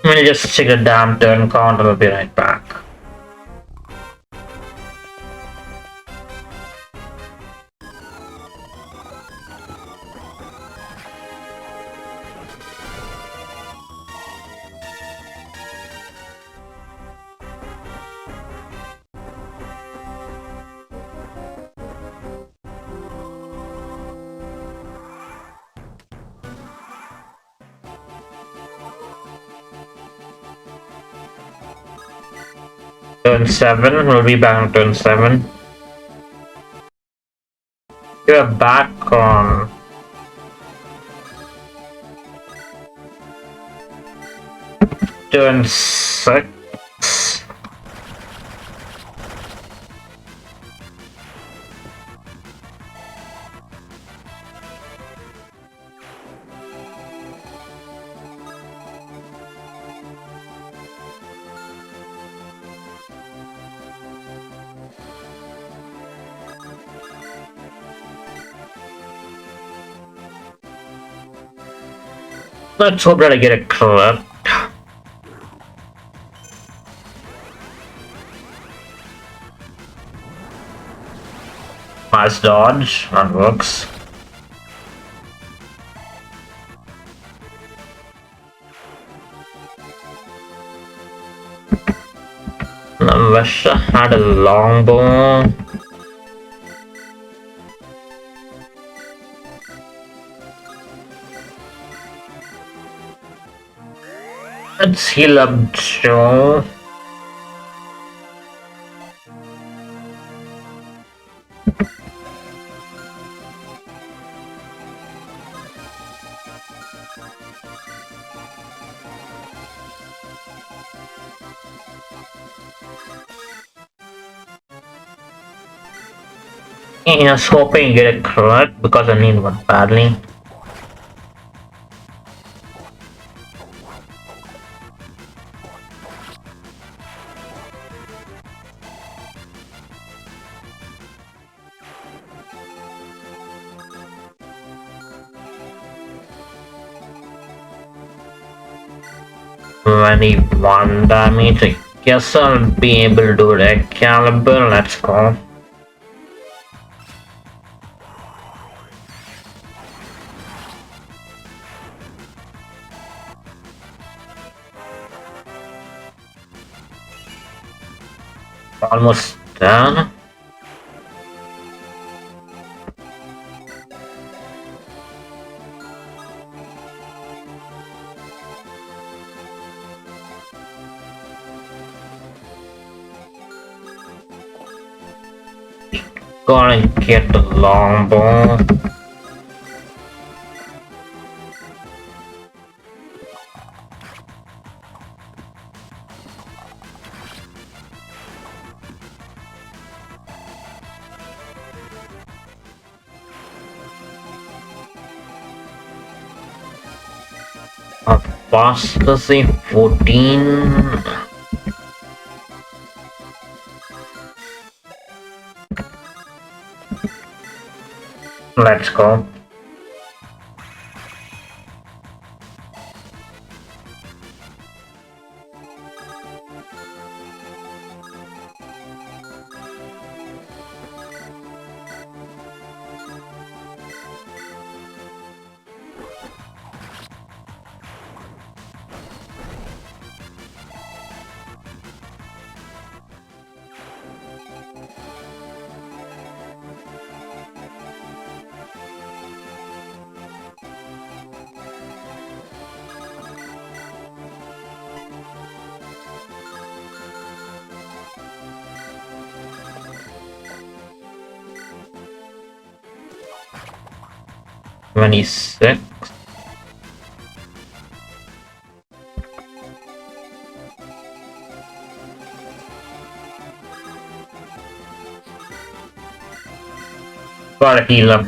Let me just check the damn turn count. I'll be right back. Turn 7, we'll be back on turn 7. We're back on turn 6. Let's hope that I get a crit. Nice dodge, that works. I wish I had a longbow. Let's heal up Joe. I was hoping you get a crit because I need one badly. I need 1 damage. I guess I'll be able to do the caliber. Let's go. Almost done. Gonna get the longbow. Apostasy 14. Let's go. Twenty-six. Gotta heal up.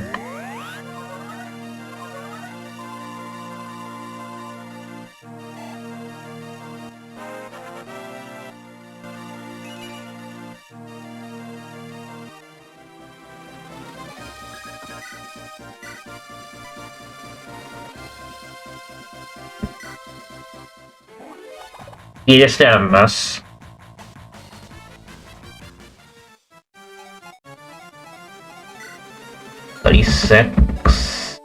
He just did a mess. Thirty-six.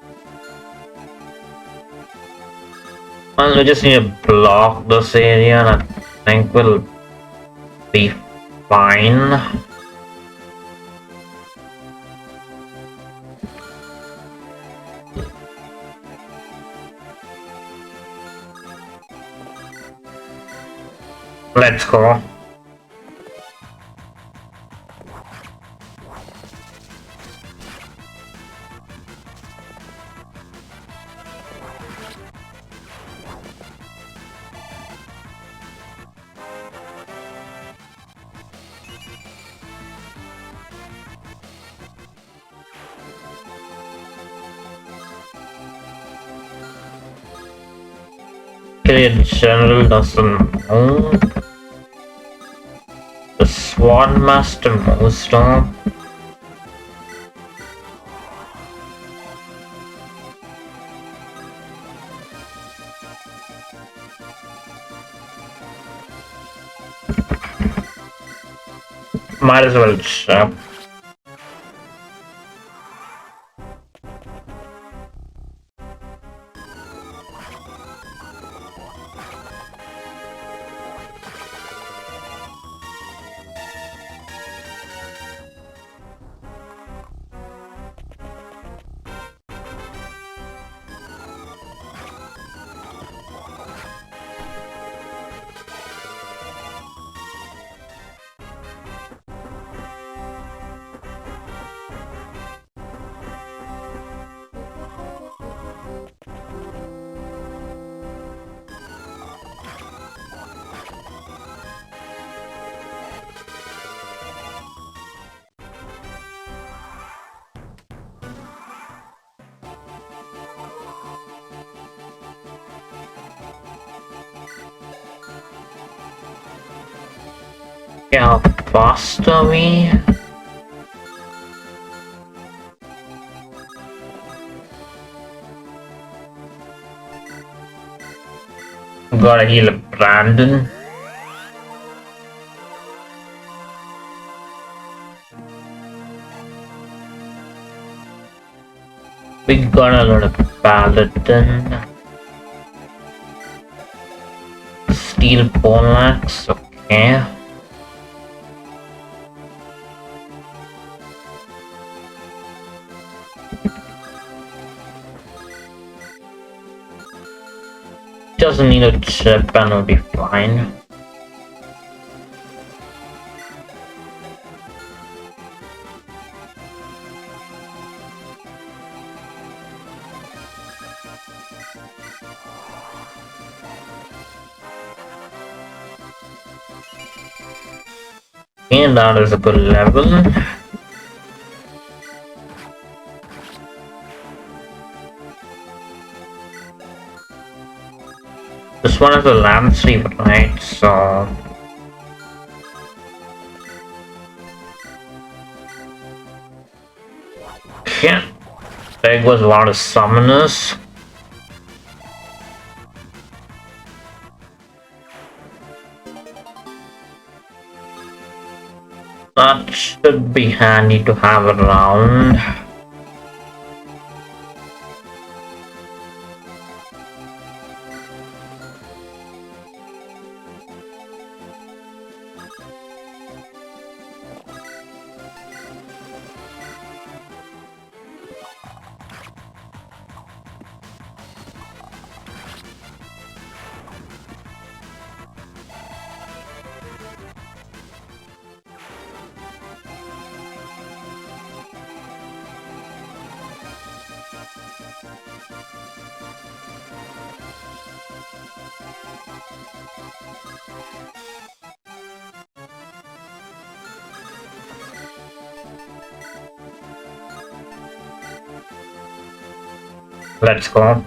Well, we just need to block this area, and I think we'll be fine. Let's go. Okay, general doesn't know. The Swan Master most on. Might as well check. Yeah, how fast are we? Gotta heal Brandon. We got a lot of Paladin. Steel Poleaxe, okay. Doesn't need a chip and it'll be fine. And that is a good level. This one is a lamb sleep, right? So yeah, Peg was one of the summoners. That should be handy to have around. Let's go.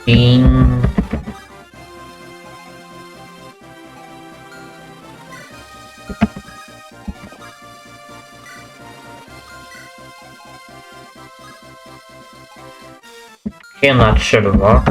Bean. Okay, that should work.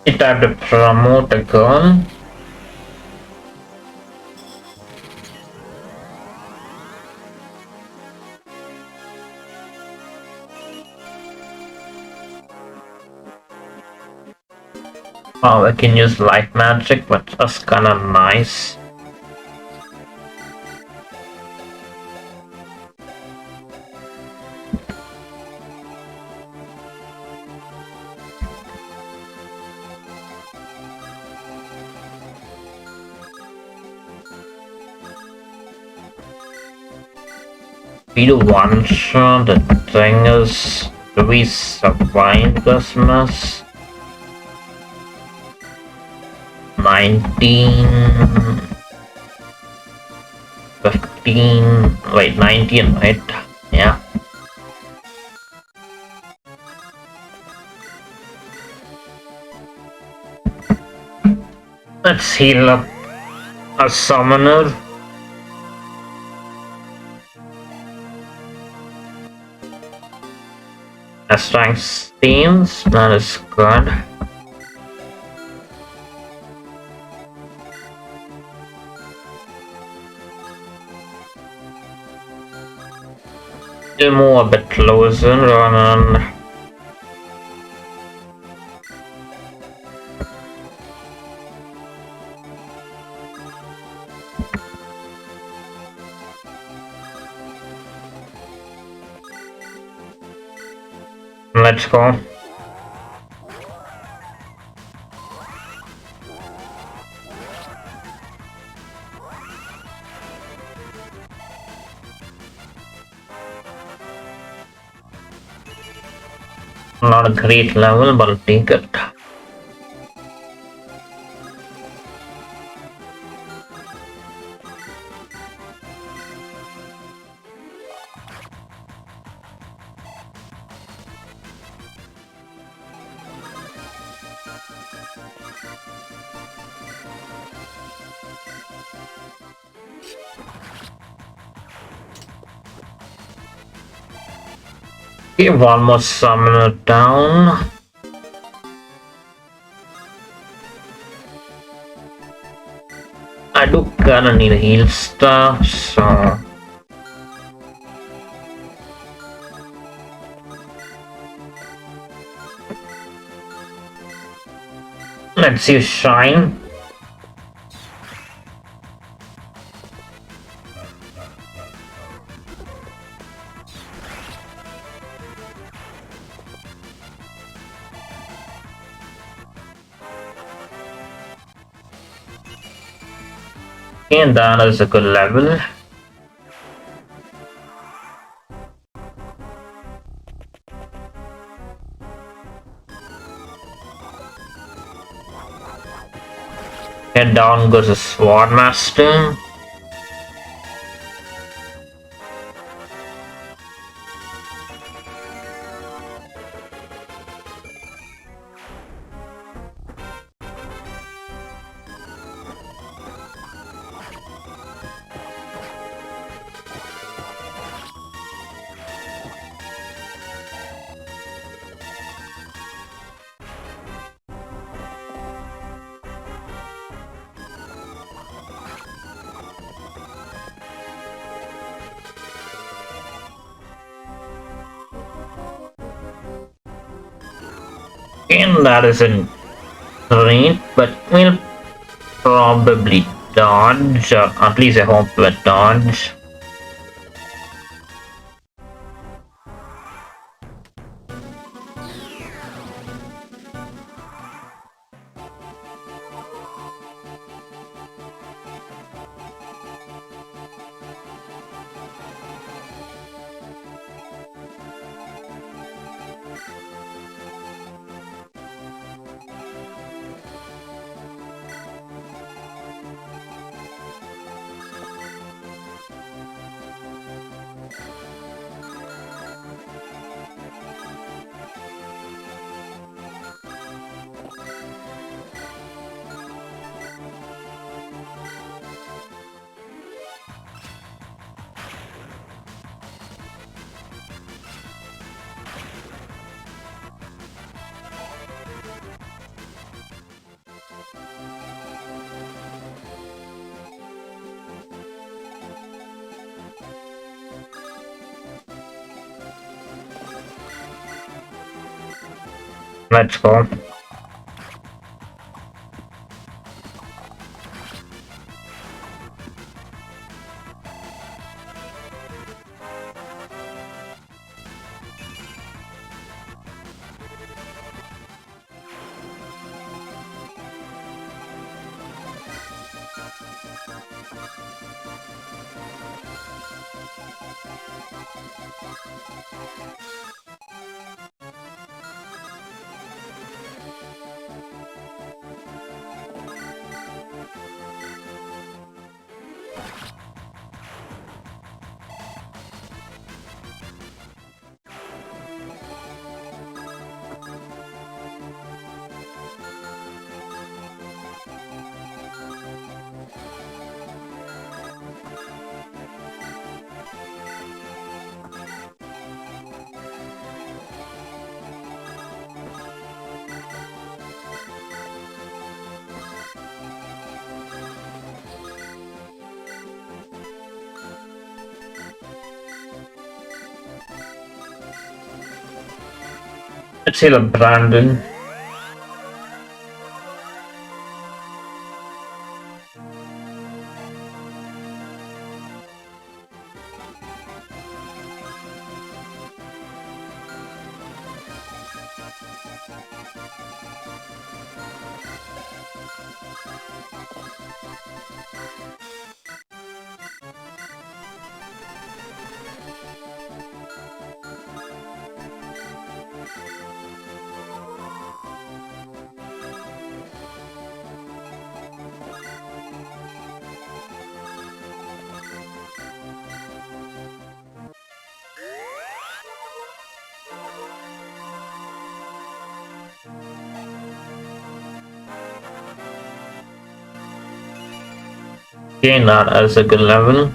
It had to promote a girl. Oh, I can use light magic, but that's kinda nice. We do one shot, the thing is, do we survive this mess? 19... 15... wait, 19, right? Yeah. Let's heal up a summoner. A strength steams, that is good. We'll move a bit closer and let's go. Not a great level, but I'll take it. Give one more summoner down. I do kinda need a heal stuff, so let's use Shine. And that is a good level. And down goes the Sword Master. And that isn't great, but we'll probably dodge, or at least I hope we'll dodge. Let's go. Let's heal up Brandon. Gain that as a good level.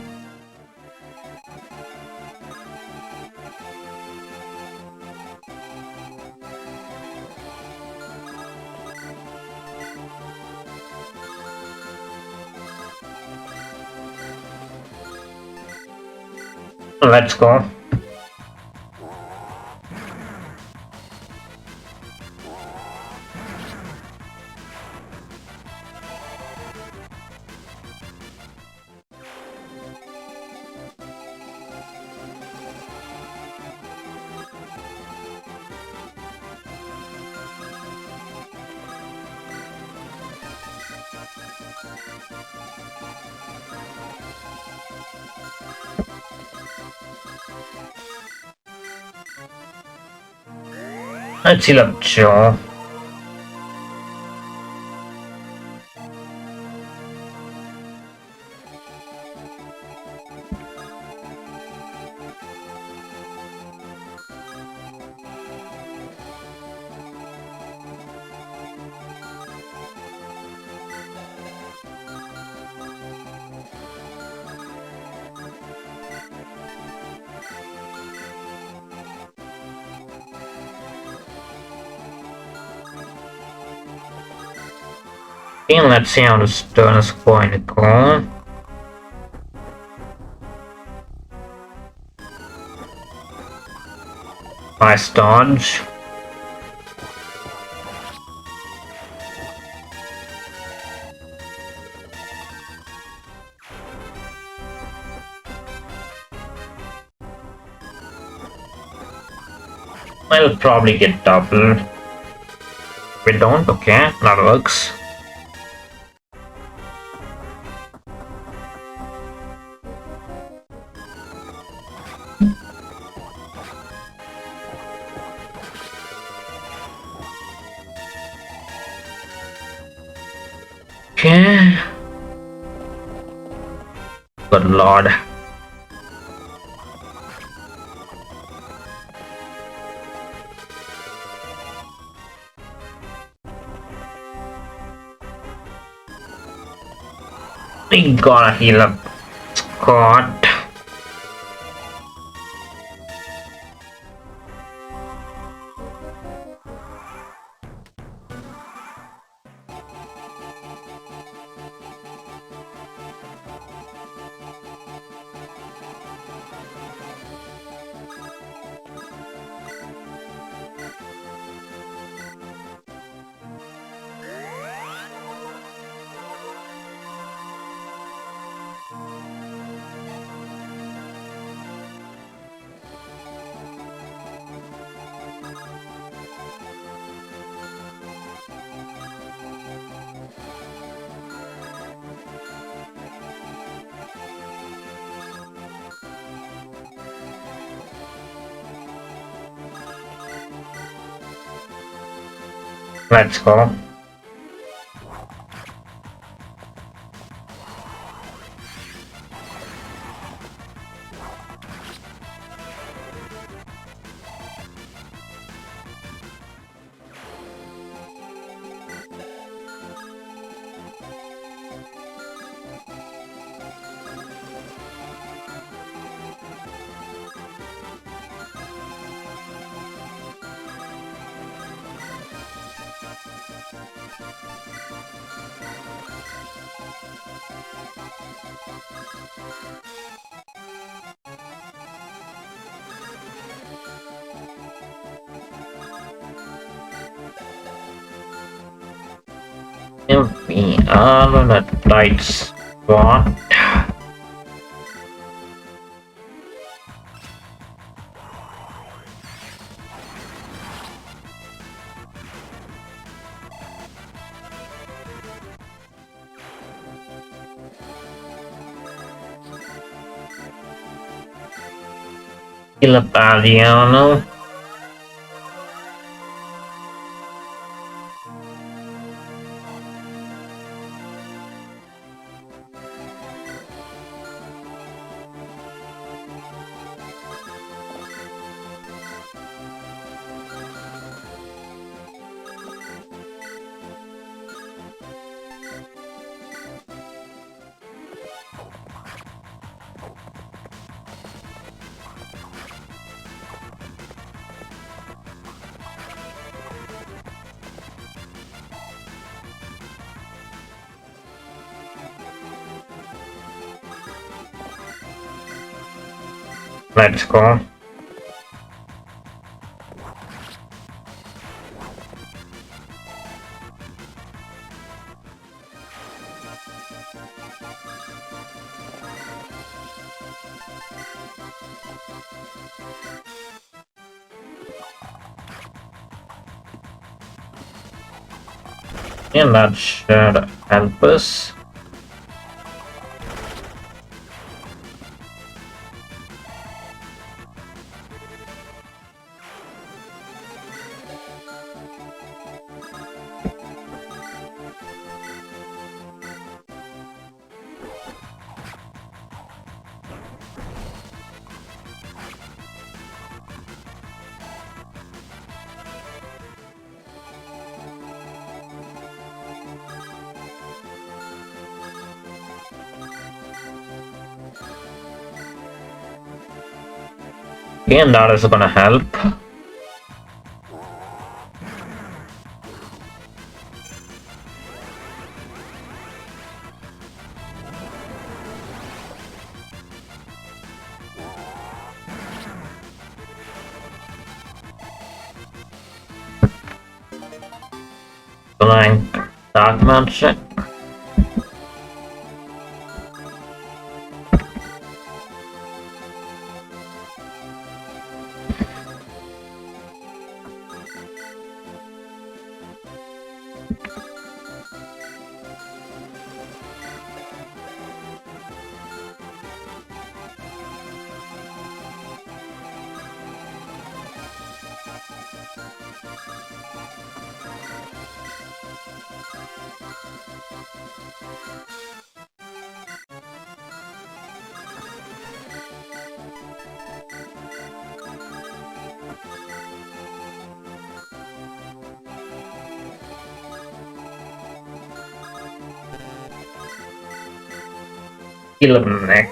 Let's go. Let's heal up Joe. And let's see how this turn is going to go. Nice dodge. I'll probably get doubled. We don't? Okay, that works. Okay. Good lord. We gotta heal up Scott. Let's go. If we are on the right spot. Kill up Adriano. Let's go. And that should help us. And that is gonna help. Blank dark magic. Killer neck.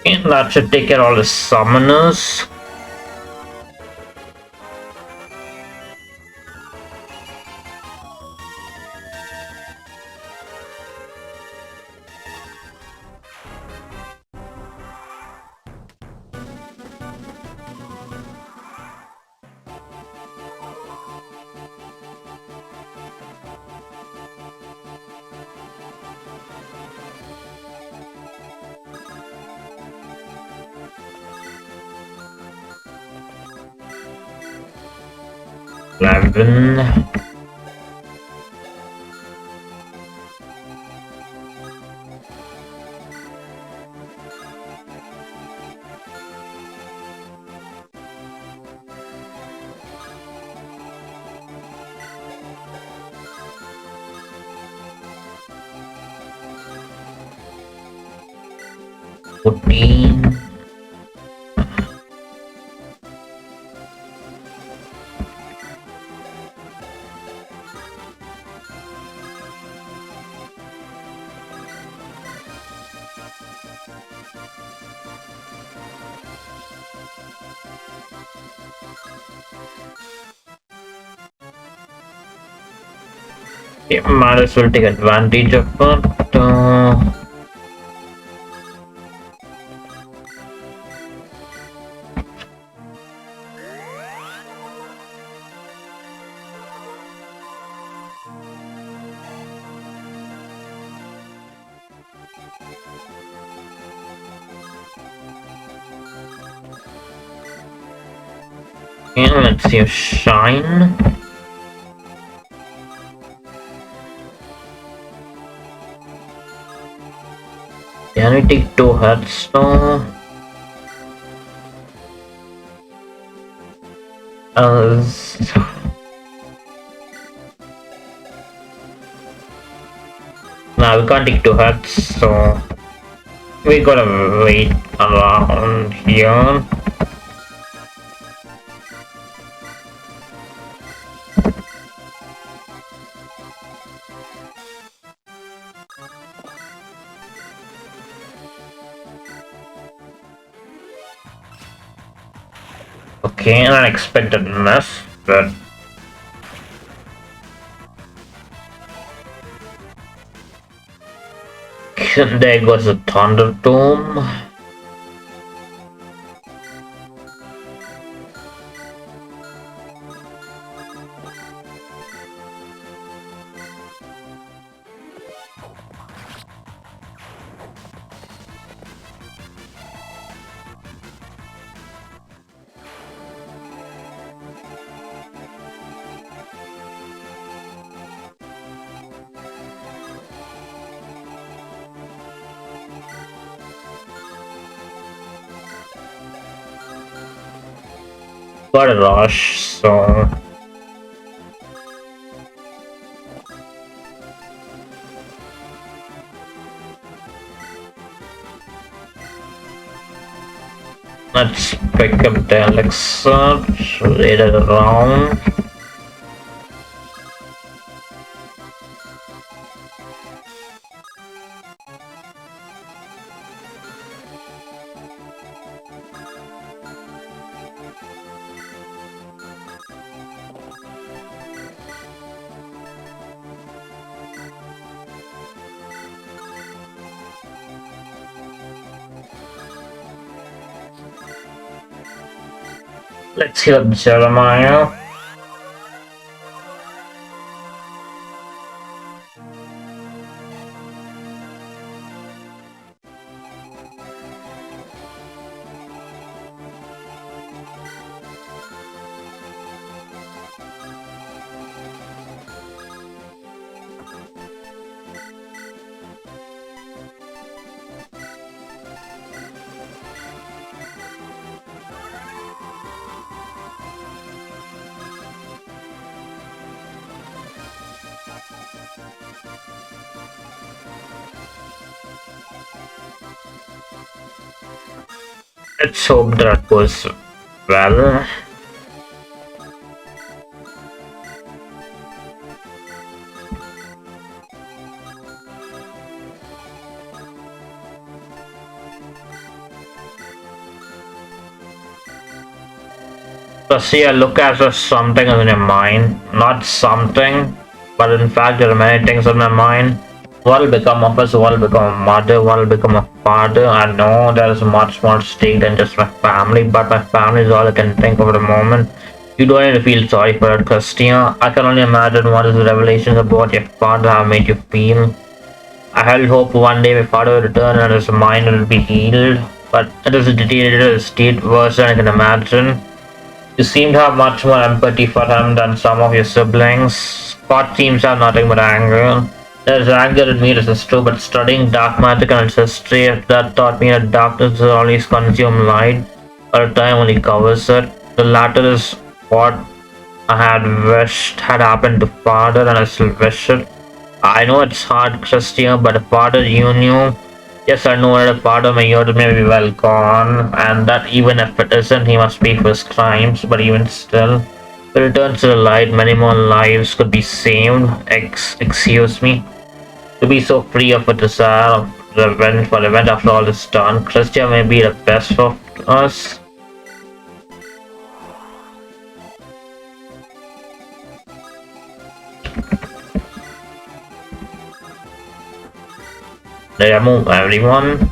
And that should take care of all the summoners. Eleven. $14. Yeah, might as well take advantage of it. And let's see a shine. Can we take 2 headstone? Uh, now we can't take two heads, so we gotta wait around here. Okay, an unexpected mess, but there goes the Thunder Dome. Got a rush, so let's pick up the elixir, read it around. Let's heal up Jeremiah. Let's hope that goes well. So see, I look at something in your mind, not something, but in fact there are many things in my mind. What will become of us, what will become a mother, what will become a father. I know there is much more stake than just my family, but my family is all I can think of at the moment. You don't need to feel sorry for it, Christina. I can only imagine what is the revelations about your father have made you feel. I held hope one day my father will return and his mind will be healed, but it is a deteriorated state worse than I can imagine. You seem to have much more empathy for him than some of your siblings. Scott seems to have nothing but anger. There's anger in me, this is true, but studying dark magic and its history, that taught me that darkness will always consume light, while time only covers it. The latter is what I had wished had happened to father, and I still wish it. I know it's hard, Christian, but a father you knew. Yes, I know that a part of my youth may be well gone, and that even if it isn't, he must pay for his crimes, but even still, if he returns to the light, many more lives could be saved. Excuse me. To be so free of a desire of revenge for revenge after all is done, Christian may be the best for us. Did I move everyone?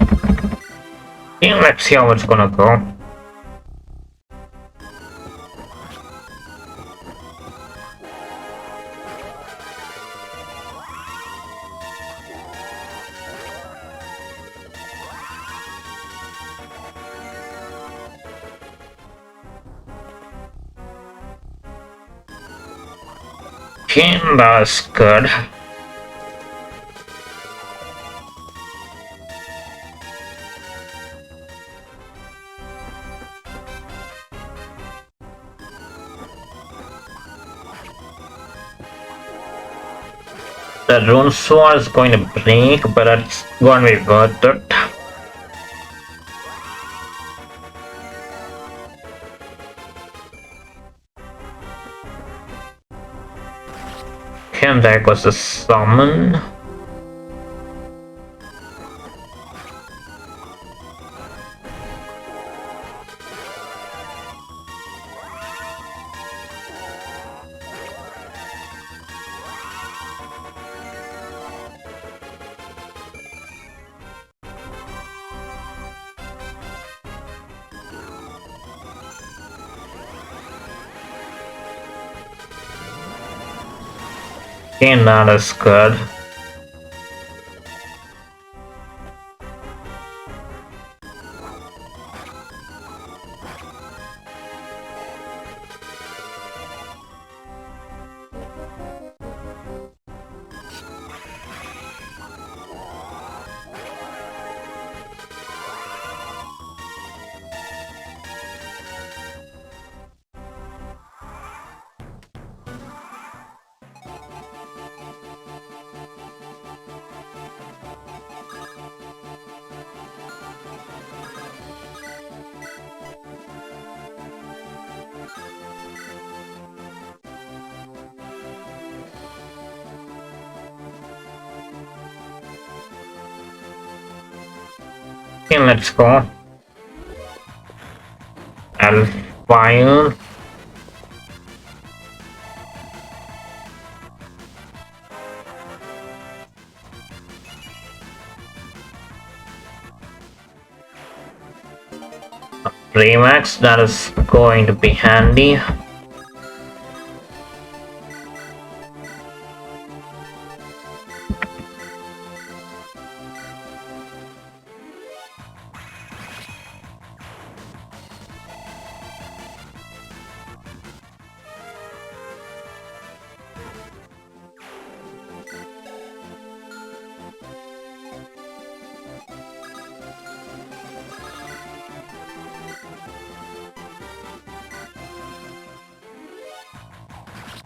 Yeah, let's see how it's gonna go. Okay, that's good. The rune sword is going to break, but it's going to be worth it. And there goes the summon. Okay, that is good. Okay, let's go. Alfire. Remax, that is going to be handy.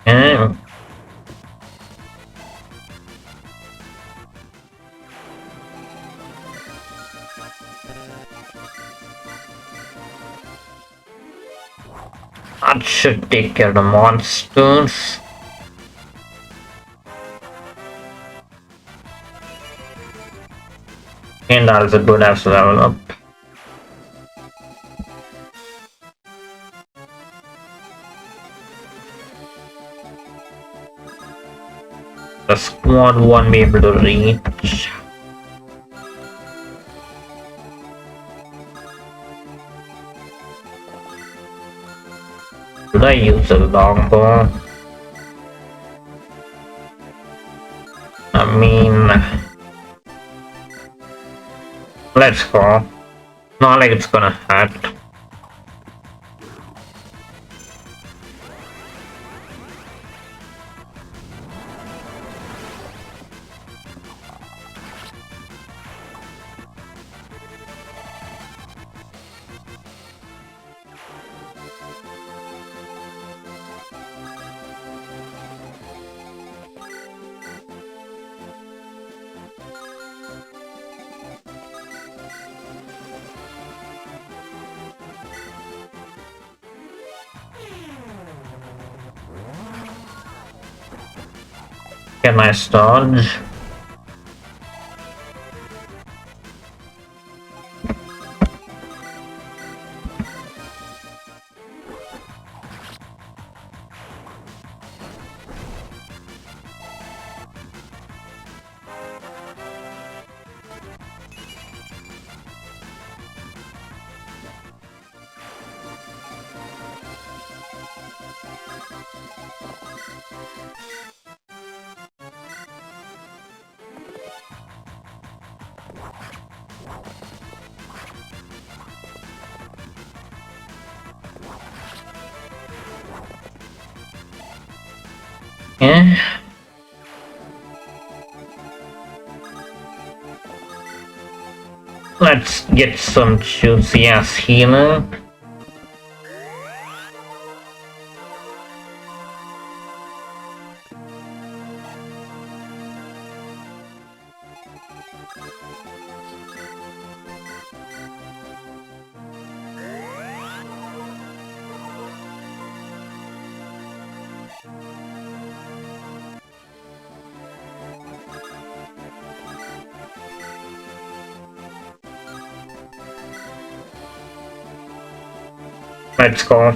Okay. That should take care of the monsters. And also good as level up. The squad won't be able to reach. Should I use a longbow? I mean, let's go. Not like it's gonna hurt. Get nice dodge. Yeah. Let's get some juicy ass healing. Let's go.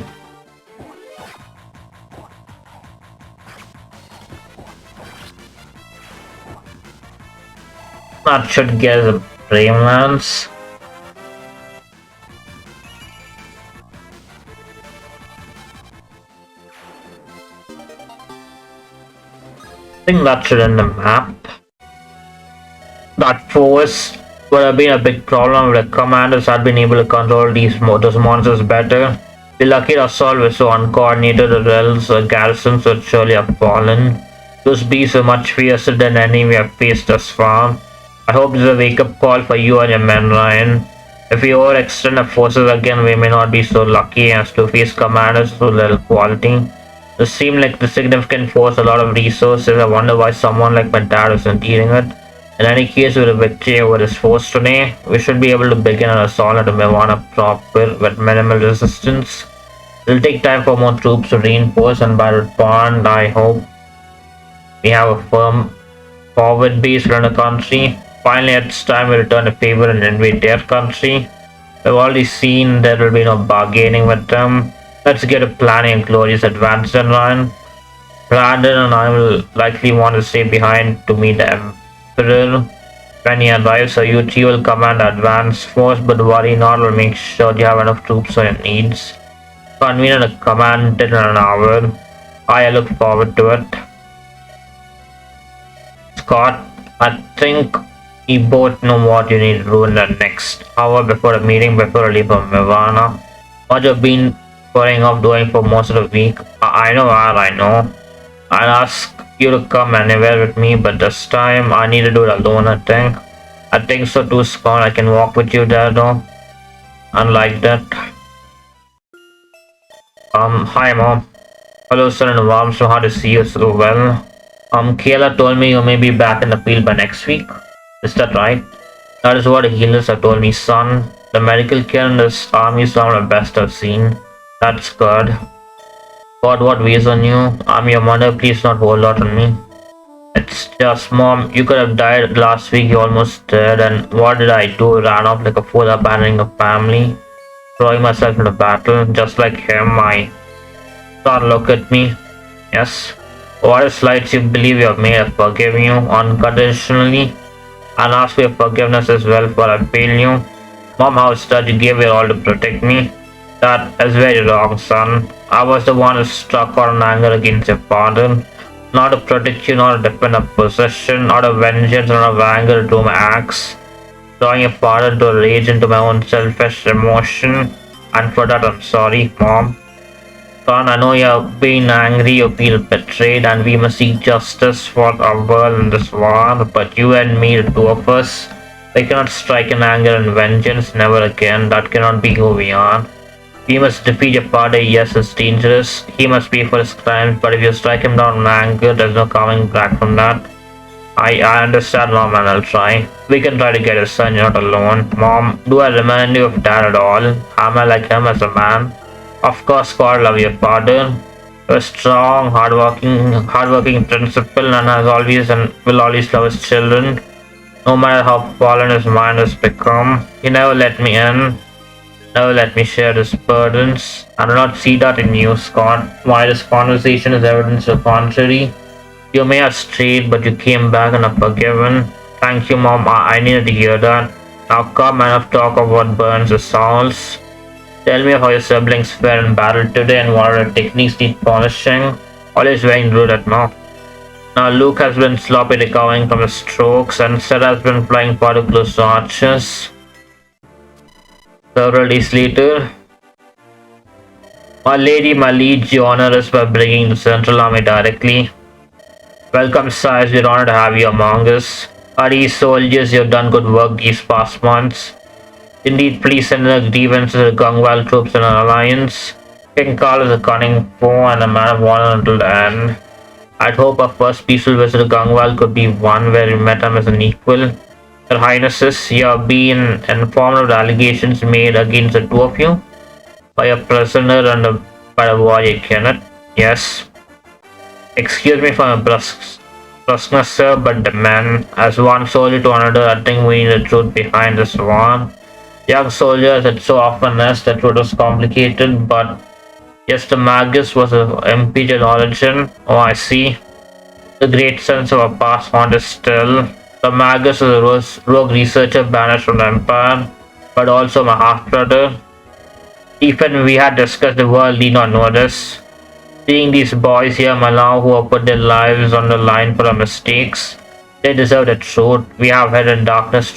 That should get the Dreamlands. I think that should end the map. That force would have been a big problem if the commanders had been able to control those monsters better. The lucky assault was so uncoordinated that else the garrisons would surely have fallen. Those beasts were much fiercer than any we have faced thus far. I hope this is a wake-up call for you and your men, Ryan. If we overextend our forces again, we may not be so lucky as to face commanders of little quality. This seemed like the significant force, a lot of resources. I wonder why someone like my dad isn't eating it. In any case, with a victory over this force today, we should be able to begin an assault at Nirvana proper with minimal resistance. It'll take time for more troops to reinforce, and by that point, I hope we have a firm forward base around the country. Finally, it's time we return the favor and invade their country. We've already seen there will be no bargaining with them. Let's get a planning and glorious advance then, Ryan. Brandon and I will likely want to stay behind to meet the Emperor when he arrives, so you three will command the advance force, but worry not, we'll make sure you have enough troops for your needs. Convene a command in an hour. I look forward to it. Scott, I think we both know what you need to do in the next hour before the meeting, before I leave for Nirvana. What you've been putting off doing for most of the week. I know what I know. I'll ask you to come anywhere with me, but this time I need to do it alone, I think. I think so too, Scott. I can walk with you there though. Unlike that. Hi Mom. Hello sir, and Mom, so hard to see you so well. Kayla told me you may be back in the field by next week. Is that right? That is what the healers have told me, son. The medical care in this army is some of the best I've seen. That's good. God, what weighs on you? I'm your mother, please not hold out on me. It's just, Mom, you could have died last week, you almost did, and what did I do? Ran off like a fool, abandoning a family, throwing myself into battle, just like him. I thought, look at me. Yes. What if slights you believe you have made, I forgive you unconditionally, and ask for your forgiveness as well for I failed you. Mom, how is that you gave it all to protect me? That is very wrong, son. I was the one who struck out in anger against your father. Not to protect you, not to defend a possession, not of vengeance, not of anger to my acts. Drawing your father to rage into my own selfish emotion, and for that I'm sorry, Mom. Son, I know you're being angry, you feel betrayed, and we must seek justice for our world in this war, but you and me, the two of us, we cannot strike in anger and vengeance, never again. That cannot be who we are. We must defeat your father, yes, it's dangerous. He must pay for his crimes, but if you strike him down in anger, there's no coming back from that. I understand, Mom, and I'll try. We can try to get his son, you're not alone. Mom, do I remind you of Dad at all? Am I like him as a man? Of course, God, love your father. You're strong, hardworking principal, and has always and will always love his children. No matter how fallen his mind has become, he never let me in. Never let me share his burdens. I do not see that in you, Scott. Why this conversation is evidence of the contrary. You may have strayed, but you came back and are forgiven. Thank you, Mom. I needed to hear that. Now come and have talk of what burns your souls. Tell me how your siblings fare in battle today and what are the techniques need polishing. Always very rude at now. Now Luke has been sloppy recovering from his strokes, and Sarah has been flying far too close to archers. Several days later, my lady, my liege, you honor us by bringing the Central Army directly. Welcome, sires, we're honored to have you among us. Are these soldiers, you have done good work these past months. Indeed, please send the grievances to the Gangwal troops in our alliance. King Karl is a cunning foe and a man of honor until the end. I'd hope our first peaceful visit to Gangwal could be one where we met him as an equal. Your Highnesses, you have been informed of the allegations made against the two of you by a prisoner and by a warrior Kenneth. Yes. Excuse me for my brusqueness, sir, but the man, as one soldier to another, I think we need the truth behind this war. Young soldiers, it so often is that truth was complicated, but yes, the Magus was of imperial origin. Oh, I see. The great sense of a past haunted still. The Magus is a rogue researcher banished from the Empire, but also my half-brother. Even we had discussed, the world need not know this. Seeing these boys here, Malau, who have put their lives on the line for our mistakes, they deserve the truth. We have hidden darkness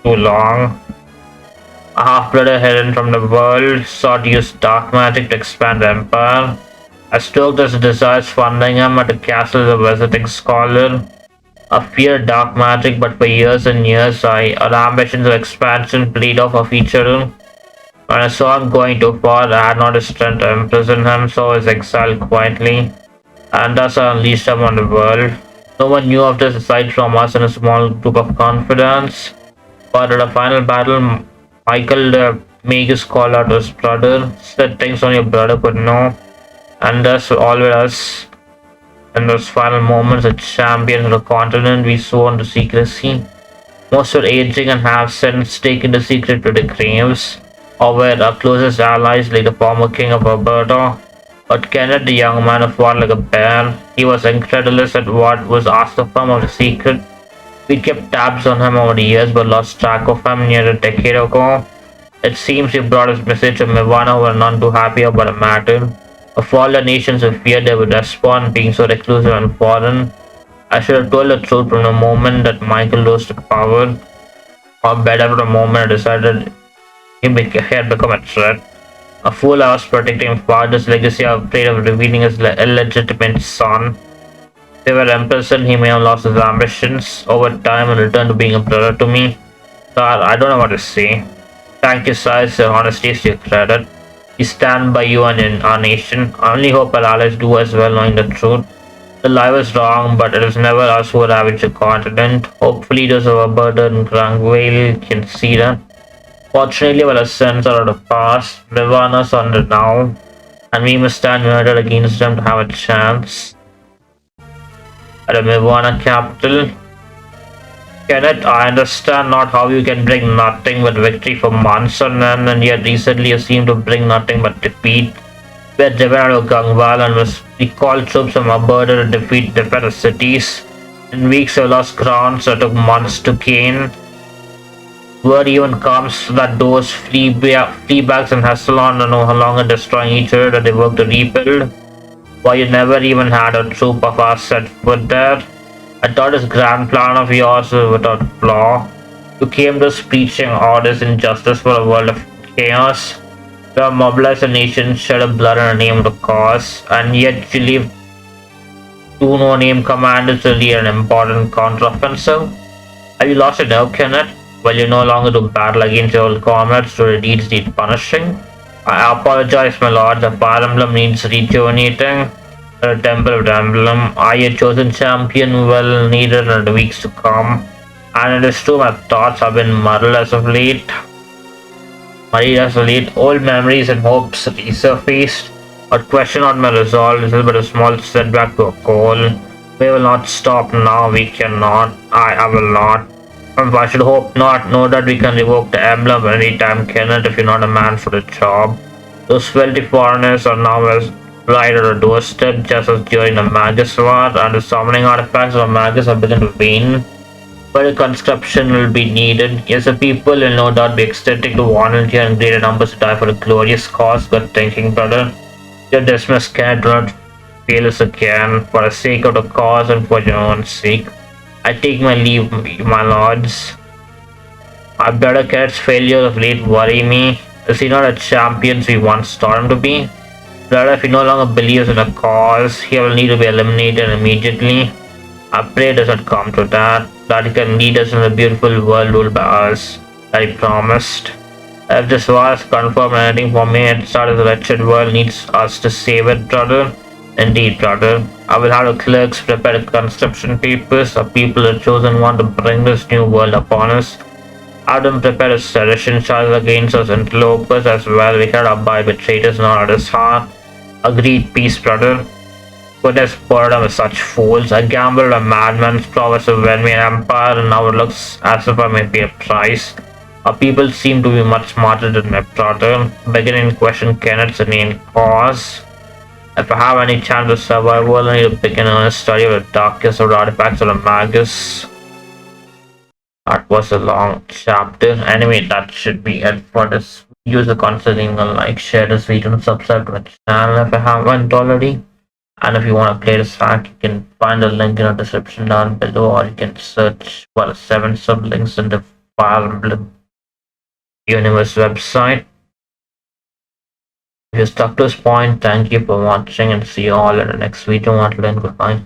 too long. A half-brother hidden from the world sought to use dark magic to expand the empire. I stoked his desires, funding him at the castle as a visiting scholar. I feared dark magic, but for years and years, our ambitions of expansion played off of each other. When I saw him going too far, I had not the strength to imprison him, so I was exiled quietly, and thus I unleashed him on the world. No one knew of this aside from us and a small group of confidants. But at the final battle, Michael the Magus called out to his brother, said things only your brother could know, and thus all of us, in those final moments, the champions of the continent, we swore into secrecy. Most were aging and have since taken the secret to the graves, or were our closest allies like the former king of Alberta. But Kenneth, the young man who fought like a bear, he was incredulous at what was asked of him of the secret. We kept tabs on him over the years but lost track of him near a decade ago. It seems he brought his message to Mivana, who were none too happy about the matter. Of all the nations who feared they would respond, being so reclusive and foreign. I should have told the truth from the moment that Michael rose to power, or better from the moment I decided he had become a threat. A fool, I was protecting father's legacy, afraid of revealing his illegitimate son. If they were imprisoned, he may have lost his ambitions over time and returned to being a brother to me. Sir, I don't know what to say. Thank you, sir. Your honesty is to your credit. We stand by you and in our nation. I only hope our allies do as well, knowing the truth. The lie was wrong, but it is never us who ravage the continent. Hopefully, those of Alberta and Grangvale can see that. Fortunately, our sins are of the past. Nirvana's on the now, and we must stand united against them to have a chance. At the Nirvana capital, Kenneth, I understand not how you can bring nothing but victory for months on end, and yet recently you seem to bring nothing but defeat. We are driven out of Gangwal and must recall troops from Alberta to defend the cities. In weeks we lost grounds that took months to gain. Word even comes that those fleabags and Hasselon are no longer destroying each other, that they work to rebuild. Why you never even had a troop of us set foot there? I thought this grand plan of yours was without flaw. You came to us preaching orders and justice for a world of chaos. You have mobilized a nation, shed a blood in the name of the cause, and yet you leave two no-name commanders to lead an important counteroffensive. Have you lost your nerve, Kenneth? Well, you no longer do battle against your old comrades, so the deeds need punishing. I apologize, my lord. The Fire Emblem needs rejuvenating. The Temple of the Emblem, I, your chosen champion, will need it in the weeks to come. And it is true, my thoughts have been muddled as of late. Old memories and hopes resurfaced. But question on my resolve, this is but a small setback to a goal. We will not stop now, we cannot. I will not. I should hope not. Know that we can revoke the emblem anytime, Kenneth, if you're not a man for the job. Those filthy foreigners are now as right at the doorstep, just as during the Magus War, and the summoning artifacts of Magus have begun to wane. But a conscription will be needed. Yes, the people will no doubt be ecstatic to volunteer in greater numbers to die for a glorious cause. Good thinking, brother. You're dismissed, Kenneth. Do not fail us again. For the sake of the cause and for your own sake. I take my leave, my lords. Our brother Kenneth's failure of late worry me. Is he not a champion we once thought him to be? Brother, if he no longer believes in a cause, he will need to be eliminated immediately. I pray it does not come to that he can lead us in the beautiful world ruled by us, that he promised. If this war is confirmed anything for me, it started the wretched world needs us to save it, brother. Indeed, brother. I will have the clerks prepare construction papers. The people are chosen one to bring this new world upon us. Have them prepare a sedition charge against us interlopers as well. We cannot abide with traitors not at his heart. Agreed, peace, brother. Goodness, boredom with such fools. I gambled a madman's prowess to win me an empire, and now it looks as if I may pay a price. Our people seem to be much smarter than my brother. Beginning to question Kenneth's inane cause. If I have any chance of survival, I need to begin an earnest study of the darkest of the artifacts of the Magus. That was a long chapter. Anyway, that should be it for this. User considering a like, share this video, and subscribe to my channel if you haven't already. And if you want to play this hack, you can find the link in the description down below, or you can search for the 7 sublinks in the Fire Emblem Universe website. If you stuck to this point, thank you for watching and see you all in the next video. Until then, goodbye.